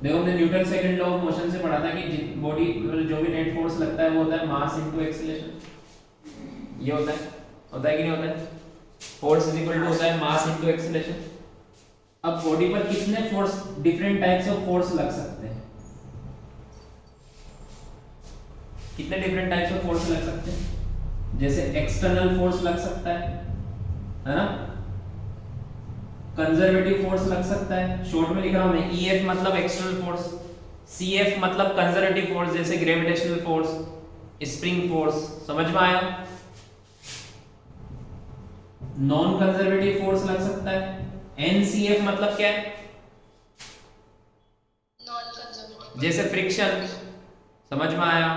देखो हमने Newton second law of motion से पढ़ा था कि बॉडी जो भी नेट फोर्स लगता है वो होता है मास इनटू एक्सीलरेशन। ये होता है कि नहीं होता है? फोर्स इज इक्वल टू होता है मास इनटू एक्सीलरेशन। अब बॉडी पर कितने force, different types of force लग सकते हैं? कितने डिफरेंट टाइप्स ऑफ फोर्स लग सकते हैं? जैसे एक्सटर्नल फोर्स लग सकता है ना, कंजर्वेटिव फोर्स लग सकता है, शॉर्ट में लिख रहा हूं मैं, ईएफ मतलब एक्सटर्नल फोर्स, सीएफ मतलब कंजर्वेटिव फोर्स जैसे ग्रेविटेशनल फोर्स, स्प्रिंग फोर्स। समझ में आया? नॉन कंजर्वेटिव फोर्स लग सकता है, एनसीएफ मतलब क्या है? Non conservative. जैसे फ्रिक्शन। समझ में आया?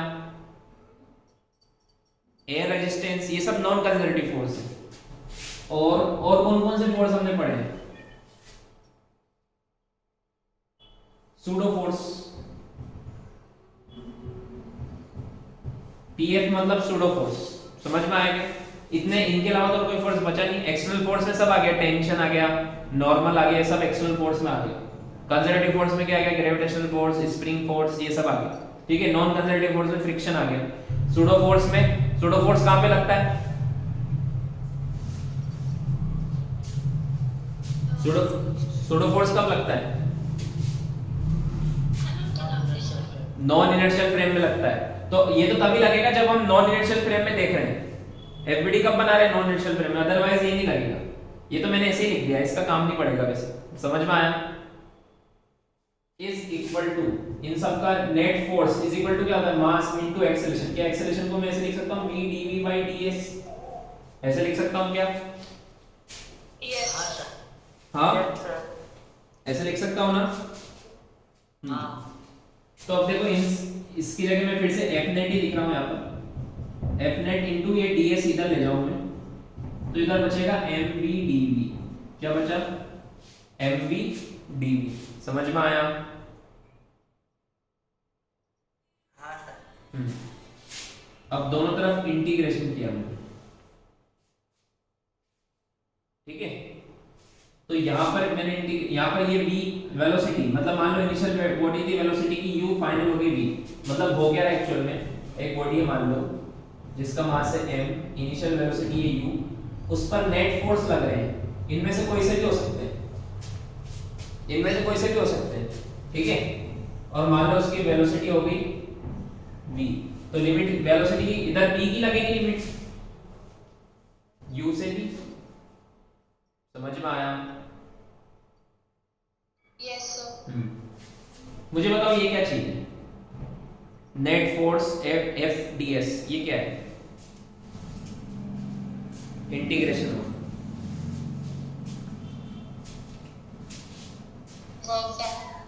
एयर रेजिस्टेंस, ये सब नॉन कंजर्वेटिव फोर्स है। और कौन कौन से फोर्स हमने पढ़े हैं? Pseudo force. पीएफ मतलब सूडो फोर्स। समझ में आया क्या? इतने, इनके अलावा तो कोई फोर्स बचा नहीं। एक्सटर्नल फोर्स में सब आ गया, टेंशन आ गया, नॉर्मल आ गया, सब एक्सटर्नल फोर्स में आ गया। कंजर्वेटिव फोर्स में क्या आ गया? ग्रेविटेशनल फोर्स, स्प्रिंग फोर्स, ये सब आ गया। ठीक है। नॉन कंजर्वेटिव फोर्स में फ्रिक्शन आ गया। सूडो फोर्स में, सूडो फोर्स कहां पे लगता है? सूडो सूडो फोर्स कब लगता है? नॉन इनर्शियल फ्रेम में लगता है। तो ये तो तभी लगेगा जब हम नॉन इनर्शियल फ्रेम में देख रहे हैं। एफबीडी कब बना रहे हैं? नॉन इनर्शियल फ्रेम में, अदरवाइज ये नहीं लगेगा। ये तो मैंने ऐसे ही लिख दिया, इसका काम नहीं पड़ेगा वैसे। समझ में आया? इज इक्वल टू, इन सब का net force is equal to क्या होता है? Mass into acceleration. क्या एक्सेलरेशन को मैं ऐसे लिख सकता हूं? v dv by ds, ऐसे लिख सकता हूं क्या? यस हाँ सर। हाँ, Yes, sir. ऐसे लिख सकता हूं ना? हाँ। तो अब देखो, इसकी जगह मैं फिर से f net ही लिख रहा हूं यहाँ पर। f net इनटू ये ds इधर ले जाऊं मैं, तो इधर बचेगा mv dv। क्या बचा? mv dv। समझ में आया? हाँ सर। अब दोनों तरफ इंटीग्रेशन किया हमने। ठीक है। तो यहाँ पर मैंने यहाँ पर ये v वेलोसिटी, मतलब मान लो इनिशियल बॉडी की वेलोसिटी की u, फाइनल होगी v। मतलब हो गया एक्चुअल में एक बॉडी है मान लो जिसका मास है m, इनिशियल वेलोसिटी है u, उस पर नेट फोर्स लग रहे हैं। इनमें से कोई से भी हो सकते हैं, इनमें से कोई से भी हो सकते हैं। ठीक है। और मान लो उसकी वेलोसिटी हो गई v, तो लिमिट वेलोसिटी इधर v की लगेगी लिमिट u से भी। समझ में आया? Yes sir. मुझे बताओ ये क्या चीज है? Net force F D S, ये क्या है? इंटीग्रेशन हो।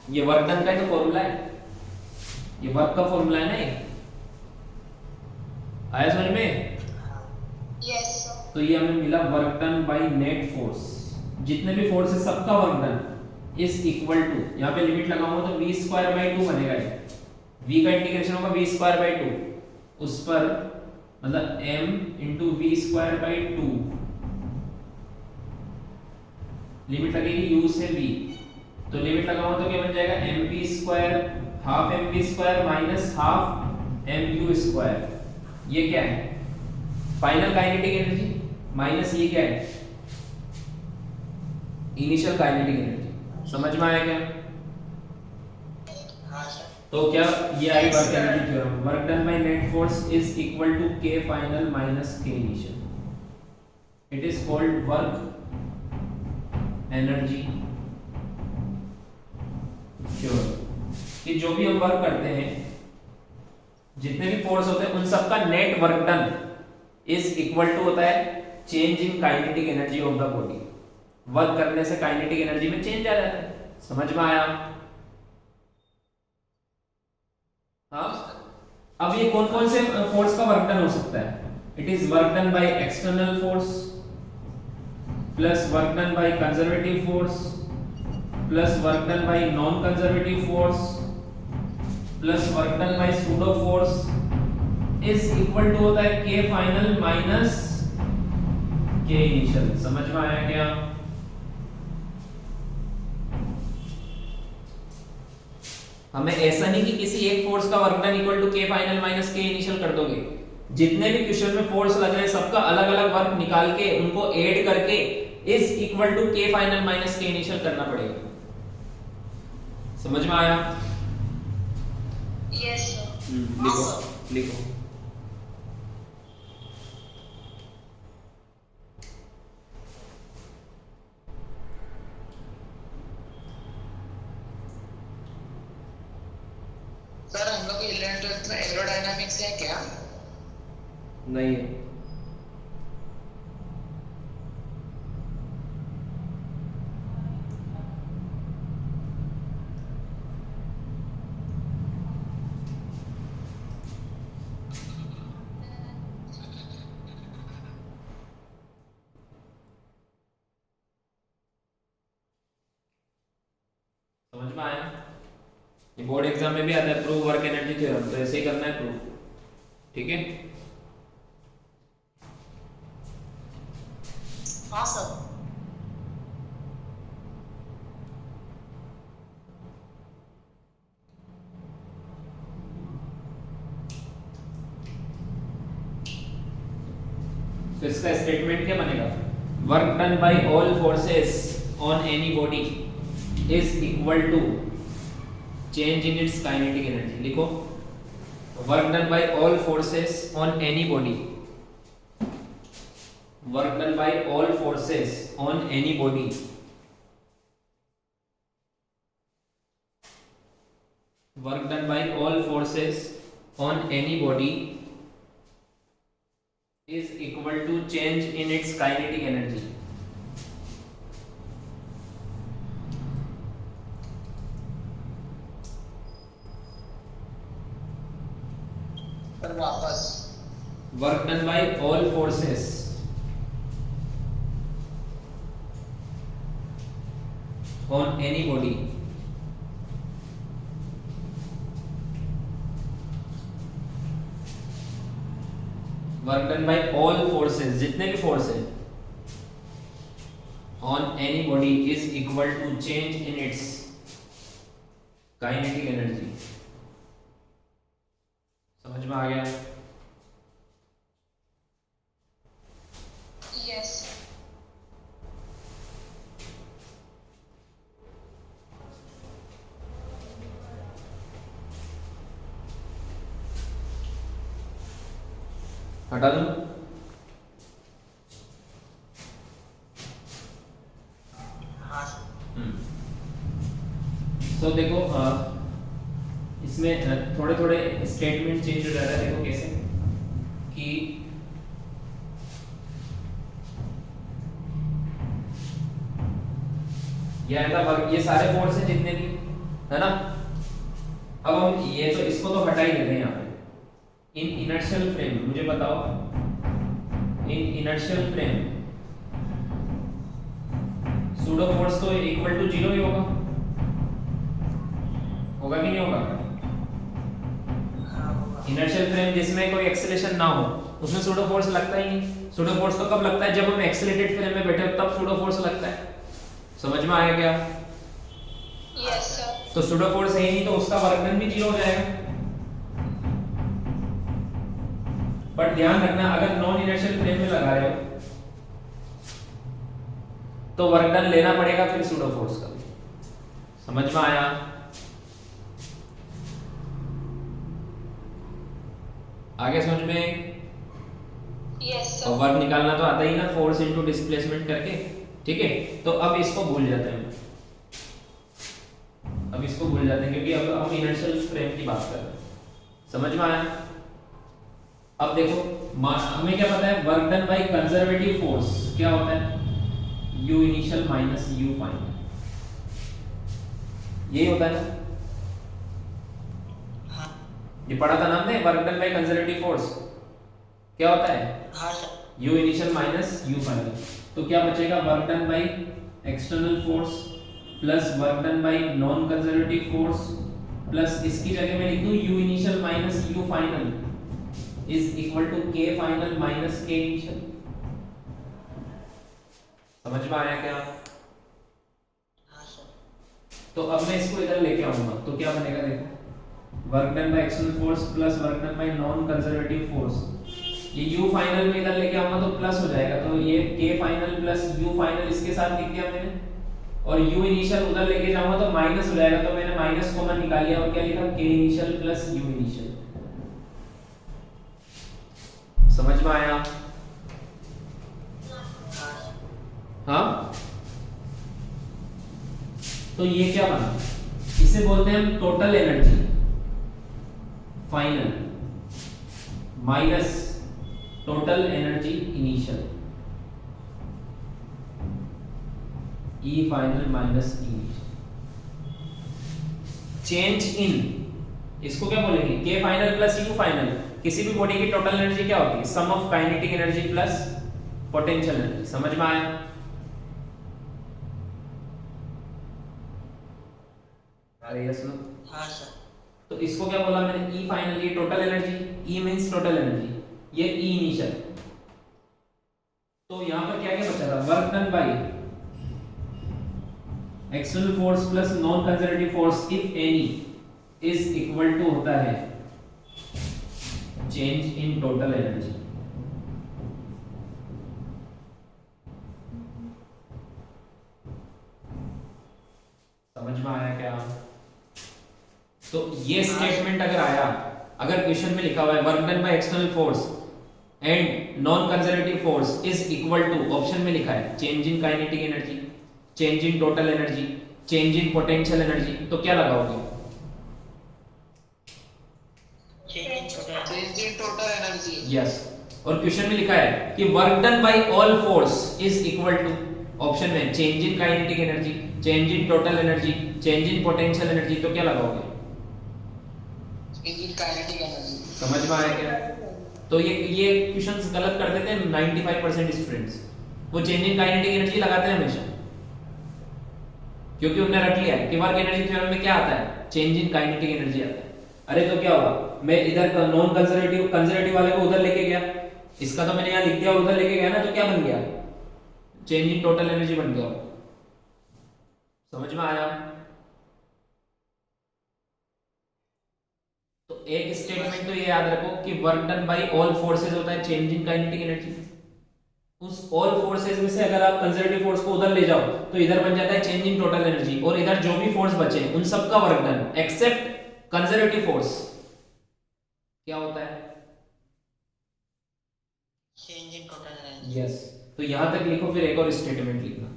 ये वर्क डन का ही तो फॉर्मूला है, ये वर्क का फॉर्मूला है ना ये। आया समझ में? Yes sir. तो ये हमें मिला work done by net force. जितने भी फोर्स है सबका work done is equal to, यहाँ पे लिमिट लगाऊंगा तो v स्क्वायर बाई 2 बनेगा ये। v का इंटीग्रेशन होगा v स्क्वायर बाई 2, उस पर मतलब m into v square by 2, limit लगेगी u से v। तो लिमिट लगाऊंगा तो क्या बन जाएगा? mv square, half mv square minus half mu square. ये क्या है? फाइनल काइनेटिक एनर्जी माइनस ये क्या है? Initial kinetic energy. समझ में आया क्या? हाँ सर। तो क्या ये आई work energy theorem, work done by net force is equal to k final minus k initial. It is called work energy theorem. कि जो भी हम वर्क करते हैं, जितने भी फोर्स होते हैं, उन सबका net work done is equal to होता है change in kinetic energy of the body. Work करने से काइनेटिक एनर्जी में चेंज आ जाता है। समझ में आया? हाँ। अब ये कौन कौन से फोर्स का वर्क डन हो सकता है? It is work done by external force plus work done by conservative force plus work done by non conservative force plus work done by pseudo force is equal to होता है k final minus k initial. समझ में आया क्या? हमें ऐसा नहीं कि किसी एक फोर्स का work done equal to k final minus k initial कर दोगे। जितने भी क्वेश्चन में फोर्स लग रहे हैं सबका अलग अलग वर्क निकाल के उनको ऐड करके is equal to k final minus k initial करना पड़ेगा। समझ में आया? Yes sir. लिखो लिखो। सर हम लोग 11th में एरोडायनामिक्स है क्या? नहीं है। समझ में आया? ये बोर्ड एग्जाम में भी आता है, प्रूव वर्क एनर्जी थ्योरम, तो ऐसे ही करना है प्रूव, ठीक है। हाँ सर। तो इसका स्टेटमेंट क्या बनेगा? Work done by all forces on any body is equal to change in its kinetic energy. लिखो, work done by all forces on any body, work done by all forces on any body work done by all forces on any body is equal to change in its kinetic energy। पर वापस work done by all forces on any body work done by all forces, जितने भी force है, on any body is equal to change in its kinetic energy. समझ में आ गया? Yes. हटा दूं? हाँ सर। तो देखो इसमें थोड़े थोड़े स्टेटमेंट चेंज हो जा रहा है। देखो कैसे कि ये सारे फोर्स हैं जितने भी, है ना। अब हम ये तो इसको तो हटा ही देते हैं यहाँ पे। इन इनर्शियल फ्रेम, मुझे बताओ, in inertial frame pseudo force तो इक्वल टू 0 ही होगा, होगा कि नहीं होगा? इनर्शियल फ्रेम जिसमें कोई एक्सेलरेशन ना हो उसमें सूडो फोर्स लगता ही नहीं। सूडो फोर्स तो कब लगता है? जब हम एक्सेलरेटेड फ्रेम में बैठे हो तब सूडो फोर्स लगता है। समझ में आया क्या? Yes sir. तो सूडो फोर्स है ही नहीं तो उसका वर्क डन भी 0 हो जाएगा। बट ध्यान रखना, अगर नॉन इनर्शियल फ्रेम में लगा रहे हो तो वर्क डन लेना पड़ेगा फिर सूडो फोर्स का। समझ में आया? आगे समझ में? यस और सर। वर्क निकालना तो आता ही ना, फोर्स इनटू डिस्प्लेसमेंट करके, ठीक है। तो अब इसको भूल जाते हैं, अब इसको भूल जाते हैं क्योंकि अब हम इनर्शियल फ्रेम की बात कर रहे हैं। समझ में आया? अब देखो हमें क्या पता है, work done by conservative force क्या होता है? U initial minus U final, यही होता है ना। हाँ। ये पढ़ा था ना हमने, work done by conservative force क्या होता है? हाँ sir. U initial minus U final. तो क्या बचेगा? Work done by external force plus work done by non conservative force plus इसकी जगह मैं लिख दूं U initial minus U final is equal to K final minus K initial. समझ में आया क्या? हाँ सर। तो अब मैं इसको इधर लेके आऊंगा तो क्या बनेगा? देखो, work done by external force plus work done by non conservative force, ये U फाइनल में इधर लेके आऊंगा तो प्लस हो जाएगा, तो ये K final plus U final इसके साथ लिख दिया मैंने, और U इनिशियल उधर लेके जाऊंगा तो माइनस हो जाएगा, तो मैंने माइनस कॉमन निकाल लिया और क्या लिखा? K initial plus U initial. समझ में आया? हाँ। तो ये क्या बना? इसे बोलते हैं हम total energy final minus total energy initial, E final minus E initial. Change in, इसको क्या बोलेंगे? K final plus U final. किसी भी बॉडी की टोटल एनर्जी क्या होती है? Sum of kinetic energy plus potential energy. समझ में आया? अरे ये सुनो, हाँ सर। तो इसको क्या बोला मैंने, ई फाइनल, ये टोटल एनर्जी, ई मींस टोटल एनर्जी, ये ई इनिशियल। तो यहां पर क्या क्या बचा था, work done by external force plus non conservative force if any is equal to होता है चेंज इन टोटल एनर्जी। समझ में आया क्या? तो ये स्टेटमेंट अगर आया, अगर क्वेश्चन में लिखा हुआ है work done by external force and non conservative force is equal to, option में लिखा है change in kinetic energy, change in total energy, change in potential energy, तो क्या लगाओगे? Change in total energy. Yes. और क्वेश्चन में लिखा है कि work done by all force is equal to, option में change in kinetic energy, change in total energy, change in potential energy, तो क्या लगाओगे? Change in kinetic energy. समझ में आया क्या? तो ये क्वेश्चंस गलत कर देते हैं 95% स्टूडेंट्स, वो चेंज इन काइनेटिक एनर्जी लगाते हैं हमेशा, क्योंकि उन्होंने रट लिया है कि वर्क एनर्जी थ्योरम में क्या आता है, चेंज इन काइनेटिक एनर्जी आता है। अरे तो क्या हुआ, मैं इधर नॉन कंजर्वेटिव कंजर्वेटिव वाले को उधर लेके गया, इसका तो मैंने यहाँ लिख दिया, उधर लेके गया ना, तो क्या बन गया, चेंज इन टोटल एनर्जी बन गया। समझ में आया? तो एक स्टेटमेंट तो ये याद रखो कि work done by all forces होता है चेंज इन काइनेटिक एनर्जी। उस ऑल फोर्सेस में से अगर आप कंजर्वेटिव फोर्स को उधर ले जाओ तो इधर बन जाता है चेंज इन टोटल एनर्जी, और इधर जो भी फोर्स बचे उन सब का work done except conservative force क्या होता है, change in total energy. Yes. तो यहां तक लिखो, फिर एक और स्टेटमेंट लिखना।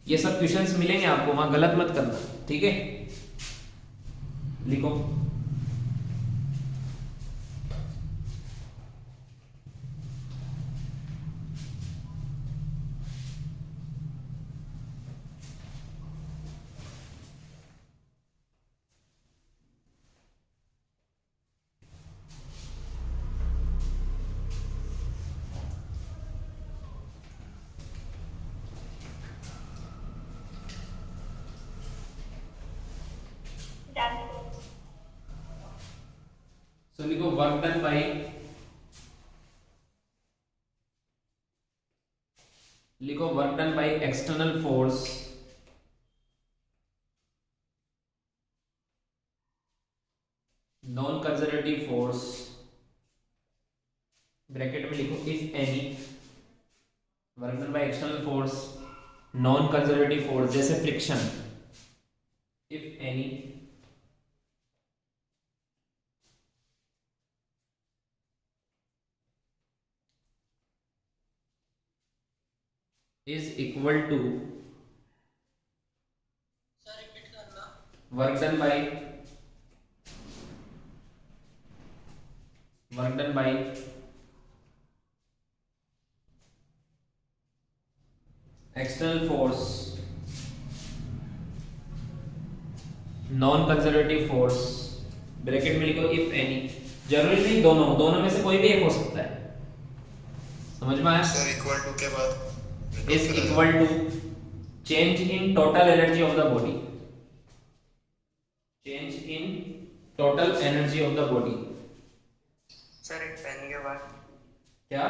ये सब क्वेश्चंस मिलेंगे आपको, वहां गलत मत करना, ठीक है? लिखो। So लिखो वर्क डन बाय, लिखो work done by external force non conservative force, bracket में लिखो if any, work done by external force non conservative force जैसे friction, if any is equal to sir repeat करना। work done by external force non conservative force, bracket में लिखो if any, जरूरी नहीं दोनों में से कोई भी एक हो सकता है। समझ में आया? सर इक्वल टू के बाद is equal to change in total energy of the body, change in total energy of the body। Sir एक पेन के बाद क्या?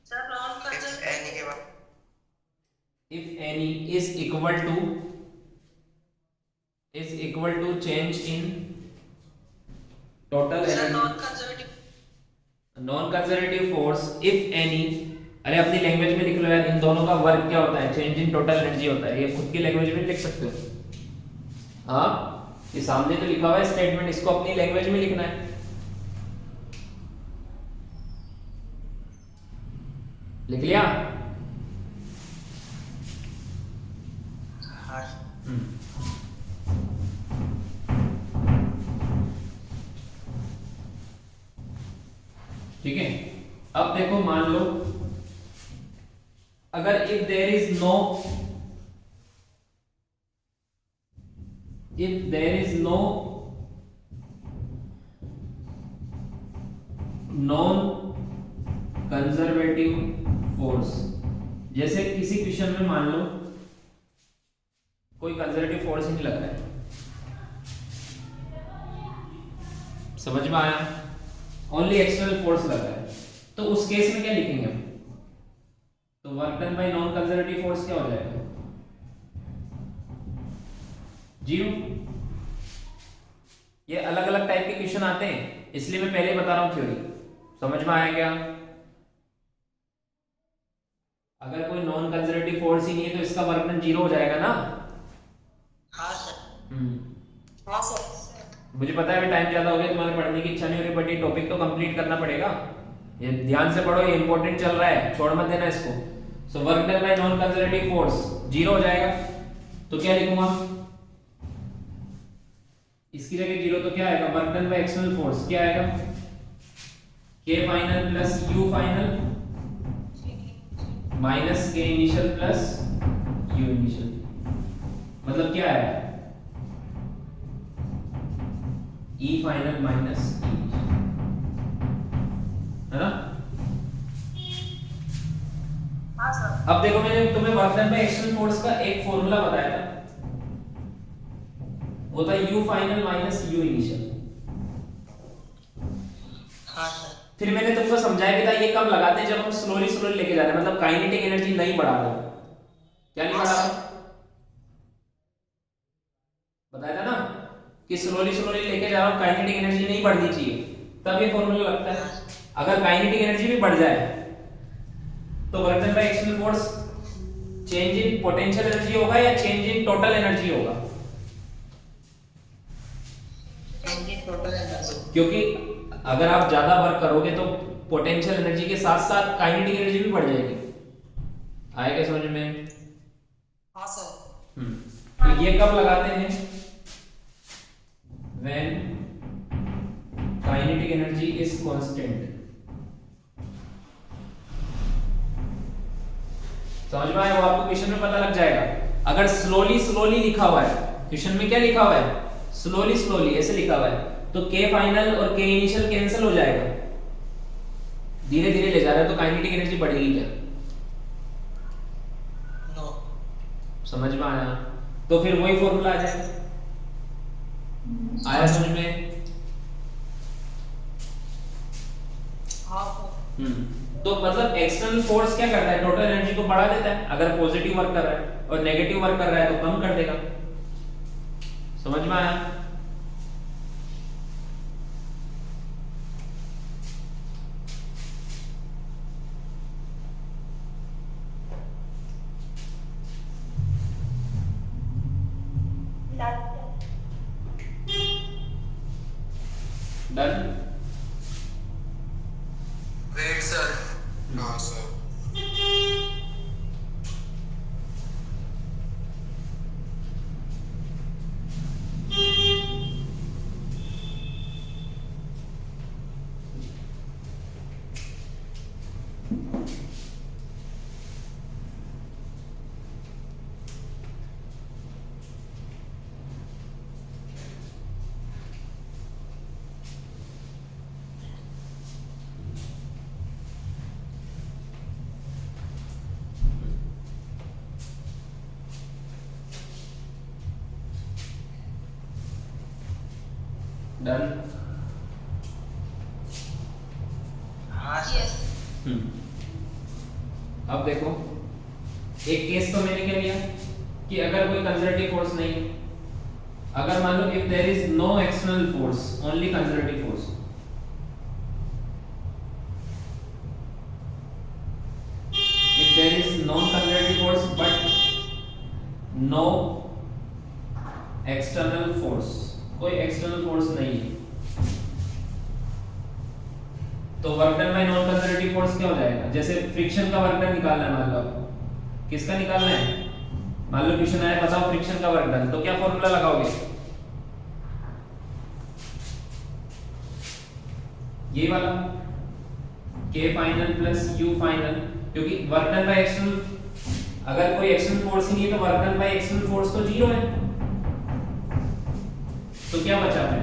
सर नॉन इफ एनी के बाद if any is equal to change in total sir energy, non conservative non conservative force if any, अरे अपनी language में लिख लो यार, इन दोनों का वर्क क्या होता है, चेंज इन टोटल एनर्जी होता है। ये खुद की लैंग्वेज में लिख सकते हो, हाँ ये सामने तो लिखा हुआ है स्टेटमेंट, इसको अपनी लैंग्वेज में लिखना है। लिख लिया? हाँ ठीक है। अब देखो, मान लो अगर if there is no non conservative force, जैसे किसी क्वेश्चन में मान लो कोई कंजर्वेटिव फोर्स ही नहीं लग रहा है, समझ में आया? ओनली एक्सटर्नल फोर्स लग रहा है, तो उस केस में क्या लिखेंगे हम? तो work done by non conservative force क्या हो जाएगा? 0। ये अलग अलग टाइप के क्वेश्चन आते हैं, इसलिए मैं पहले बता रहा हूं थ्योरी। समझ में आया क्या? अगर कोई नॉन कंजर्वेटिव फोर्स ही नहीं है तो इसका वर्क डन 0 हो जाएगा ना? हाँ सर। हाँ सर। मुझे पता है अभी टाइम ज्यादा हो गया, तुम्हारे पढ़ने की इच्छा नहीं हो रही, बट ये टॉपिक तो कंप्लीट करना पड़ेगा। ये ध्यान से पढ़ो, ये इंपॉर्टेंट चल रहा है, छोड़ मत देना इसको। So work done by non conservative force 0 हो जाएगा, तो क्या लिखूंगा? इसकी जगह 0 तो क्या आएगा? Work done by external force क्या आएगा? K final plus U final minus K initial plus U initial. मतलब क्या है? E final minus E initial, है ना? हाँ सर। अब देखो, मैंने तुम्हें work done by external force का एक फॉर्मूला बताया था, वो था U final minus U initial. हाँ सर। फिर मैंने तुमको समझाया भी था ये कब लगाते हैं? जब हम स्लोली स्लोली लेके जा रहे हैं, मतलब काइनेटिक एनर्जी नहीं बढ़ा रहे। क्या नहीं बढ़ा रहे? बताया था ना कि स्लोली स्लोली लेके जा रहा हूं, काइनेटिक एनर्जी नहीं बढ़नी चाहिए, तब ये फॉर्मूला लगता है। अगर काइनेटिक एनर्जी भी बढ़ जाए तो work done by external force change in potential energy होगा या चेंज इन टोटल एनर्जी होगा? Total energy. क्योंकि अगर आप ज्यादा वर्क करोगे तो पोटेंशियल एनर्जी के साथ साथ काइनेटिक एनर्जी भी बढ़ जाएगी। आएगा समझ में? हाँ सर। तो ये कब लगाते हैं? when kinetic energy is constant। समझ में आया? वो आपको क्वेश्चन में पता लग जाएगा। अगर स्लोली स्लोली लिखा हुआ है, क्वेश्चन में क्या लिखा हुआ है? स्लोली स्लोली ऐसे लिखा हुआ है, तो K फाइनल और K इनिशियल कैंसिल हो जाएगा। धीरे धीरे ले जा रहा है तो काइनेटिक एनर्जी बढ़ेगी क्या? नो। समझ में आया? तो फिर वही फॉर्मूला आ जाएगा। आया समझ में? हाँ सर। तो मतलब एक्सटर्नल फोर्स क्या करता है? टोटल एनर्जी को बढ़ा देता है। अगर पॉजिटिव वर्क कर रहा है और नेगेटिव वर्क कर रहा है तो कम कर देगा। समझ में आया? डन? Wait sir. हाँ सर। डन? हाँ सर। अब देखो, एक केस तो मैंने क्या लिया कि अगर कोई कंजर्वेटिव फोर्स नहीं है, अगर मान लो if there is no external force only conservative force, if there is non-conservative force but no external force, कोई एक्सटर्नल फोर्स नहीं है, तो work done by non conservative force क्या हो जाएगा? जैसे फ्रिक्शन का वर्क डन निकालना है, मान लो आपको किसका निकालना है? मान लो क्वेश्चन आया बताओ फ्रिक्शन का वर्क डन, तो क्या फॉर्मूला लगाओगे? ये वाला K final plus U final, क्योंकि वर्क डन बाय एक्सटर्नल, अगर कोई एक्सटर्नल फोर्स ही नहीं है तो work done by external force तो 0 है, तो क्या बचा है?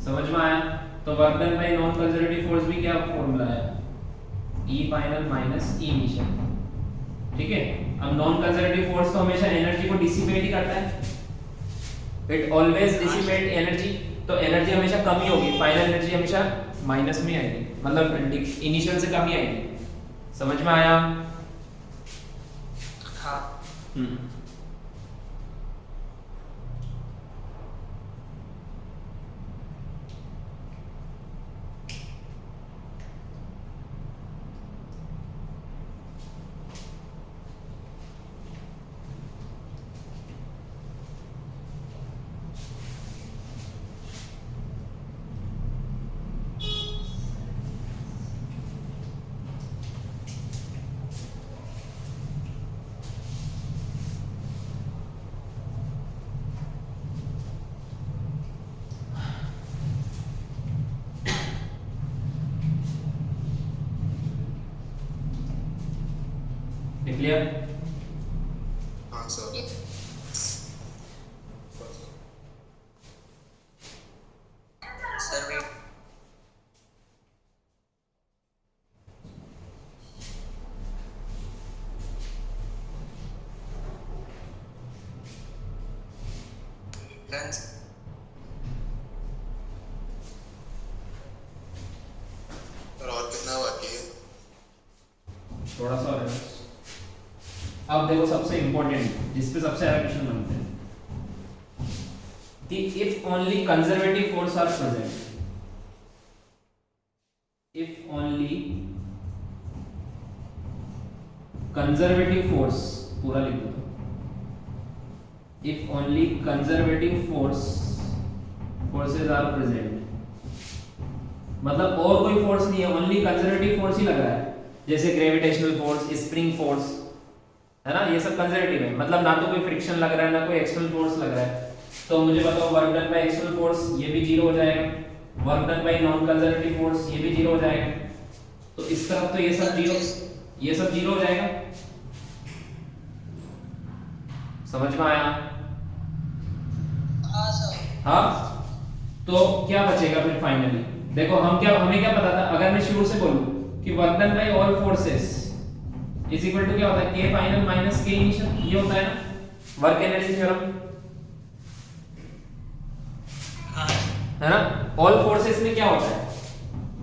समझ में आया? तो work done by non conservative force भी क्या फॉर्मूला है? E final minus E initial. ठीक है? अब नॉन कंजर्वेटिव फोर्स तो हमेशा एनर्जी को डिसिपेट ही करता है, इट ऑलवेज डिसिपेट एनर्जी, तो एनर्जी हमेशा कम ही होगी, फाइनल एनर्जी हमेशा माइनस में आएगी, मतलब इनिशियल से कम ही आएगी। समझ में आया? हाँ क्लियर? हाँ sir. Sir wait Friends, sir और कितना बाकी है? थोड़ा सा और है। अब देखो सबसे इंपॉर्टेंट, जिस पे सबसे ज्यादा क्वेश्चन बनते हैं, कि if only conservative force are present, if only conservative force, पूरा लिख दो, if only conservative forces are present, मतलब और कोई फोर्स नहीं है, ओनली कंजर्वेटिव फोर्स ही लग रहा है, जैसे ग्रेविटेशनल फोर्स, स्प्रिंग फोर्स, है ना, ये सब कंजर्वेटिव है, मतलब ना तो कोई फ्रिक्शन लग रहा है ना कोई एक्सटर्नल फोर्स लग रहा है। तो मुझे बताओ work done by external force ये भी जीरो हो जाएगा, work done by non conservative force ये भी जीरो हो जाएगा, तो इस तरफ तो ये सब जीरो हो जाएगा। समझ में आया? हाँ सर। हाँ, तो क्या बचेगा फिर फाइनली? देखो हमें क्या पता था, अगर मैं शुरू से बोलूं कि work done by all forces is equal to क्या होता है, के फाइनल माइनस के इनिशियल, ये होता है ना वर्क एनर्जी थ्योरम, हाँ है ना। ऑल फोर्सेस में क्या होता है,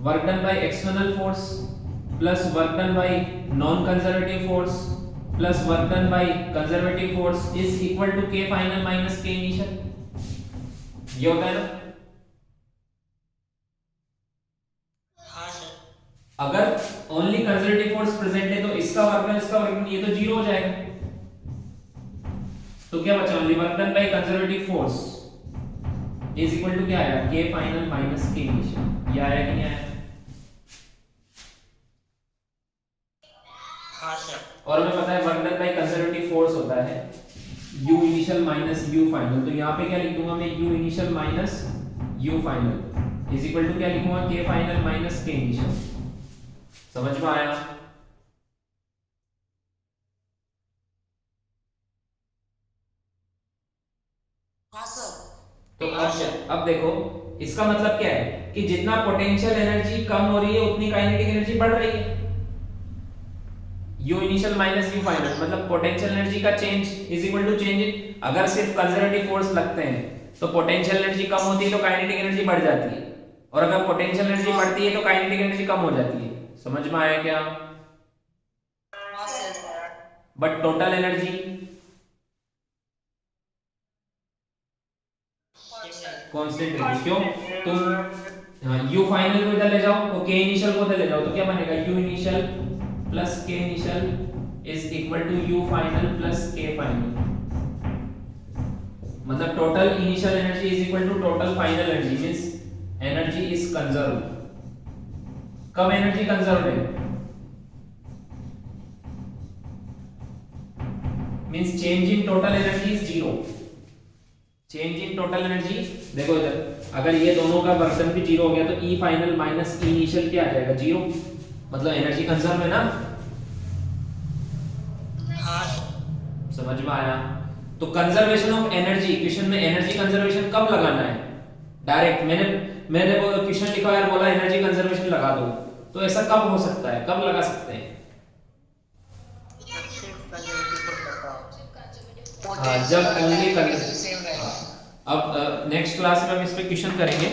work done by external force plus work done by non conservative force plus work done by conservative force is equal to k final minus k initial, ये होता है ना। हाँ सर अगर ओनली कंजर्वेटिव फोर्स प्रेजेंट है तो इसका work इसका वर्क ये तो जीरो हो जाएगा, तो क्या बचा, only work done by conservative force is equal to क्या आया, के फाइनल माइनस के इनिशियल, ये आया कि नहीं आया? हाँ सर और हमें पता है work done by conservative force होता है u initial minus u final, तो यहाँ पे क्या लिख दूंगा मैं, u initial minus u final is equal to क्या लिखूंगा, k final minus k initial. समझ में आया? हाँ सर। तो अब देखो इसका मतलब क्या है कि जितना पोटेंशियल एनर्जी कम हो रही है उतनी काइनेटिक एनर्जी बढ़ रही है, u initial minus u final, मतलब पोटेंशियल एनर्जी का change is equal to change in, अगर सिर्फ कंजर्वेटिव फोर्स लगते हैं तो पोटेंशियल एनर्जी कम होती है तो काइनेटिक एनर्जी बढ़ जाती है, और अगर पोटेंशियल एनर्जी बढ़ती है तो काइनेटिक एनर्जी कम हो जाती है। समझ में आया क्या? हाँ sir. But total energy constant रहेगी, क्यों? तुम हाँ u फाइनल को इधर ले जाओ तो k इनिशियल को इधर ले जाओ तो क्या बनेगा, u initial plus k initial is equal to u final plus k final, मतलब total initial energy is equal to total final energy, means energy is conserved. कब एनर्जी कंजर्व्ड है, means change in total energy is zero, change in total energy, देखो इधर अगर ये दोनों का work भी जीरो हो गया तो E final minus E initial क्या आ जाएगा, जीरो, मतलब एनर्जी कंजर्व है ना। हाँ समझ में आया? तो कंजर्वेशन ऑफ एनर्जी, क्वेश्चन में एनर्जी कंजर्वेशन कब लगाना है, डायरेक्ट मैंने वो क्वेश्चन लिखा है बोला एनर्जी कंजर्वेशन लगा दो, तो ऐसा कब हो सकता है, कब लगा सकते हैं? सिर्फ कंजर्वेटिव को करता हूँ हाँ, जब ओनली सेम रहेगा। अब नेक्स्ट क्लास में हम इस पे क्वेश्चन करेंगे,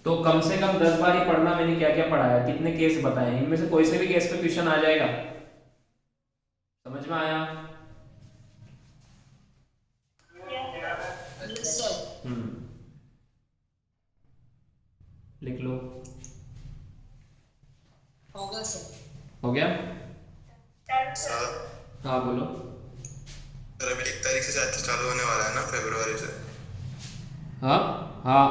तो कम से कम 10 बार ही पढ़ना मैंने क्या क्या पढ़ाया, कितने केस बताए, इनमें से कोई से भी केस पे क्वेश्चन आ जाएगा। समझ में आया? लिख लो। होगा सर। हो गया? सर हाँ बोलो। अभी 1 तारीख से चालू होने वाला है ना, फरवरी से? हाँ हाँ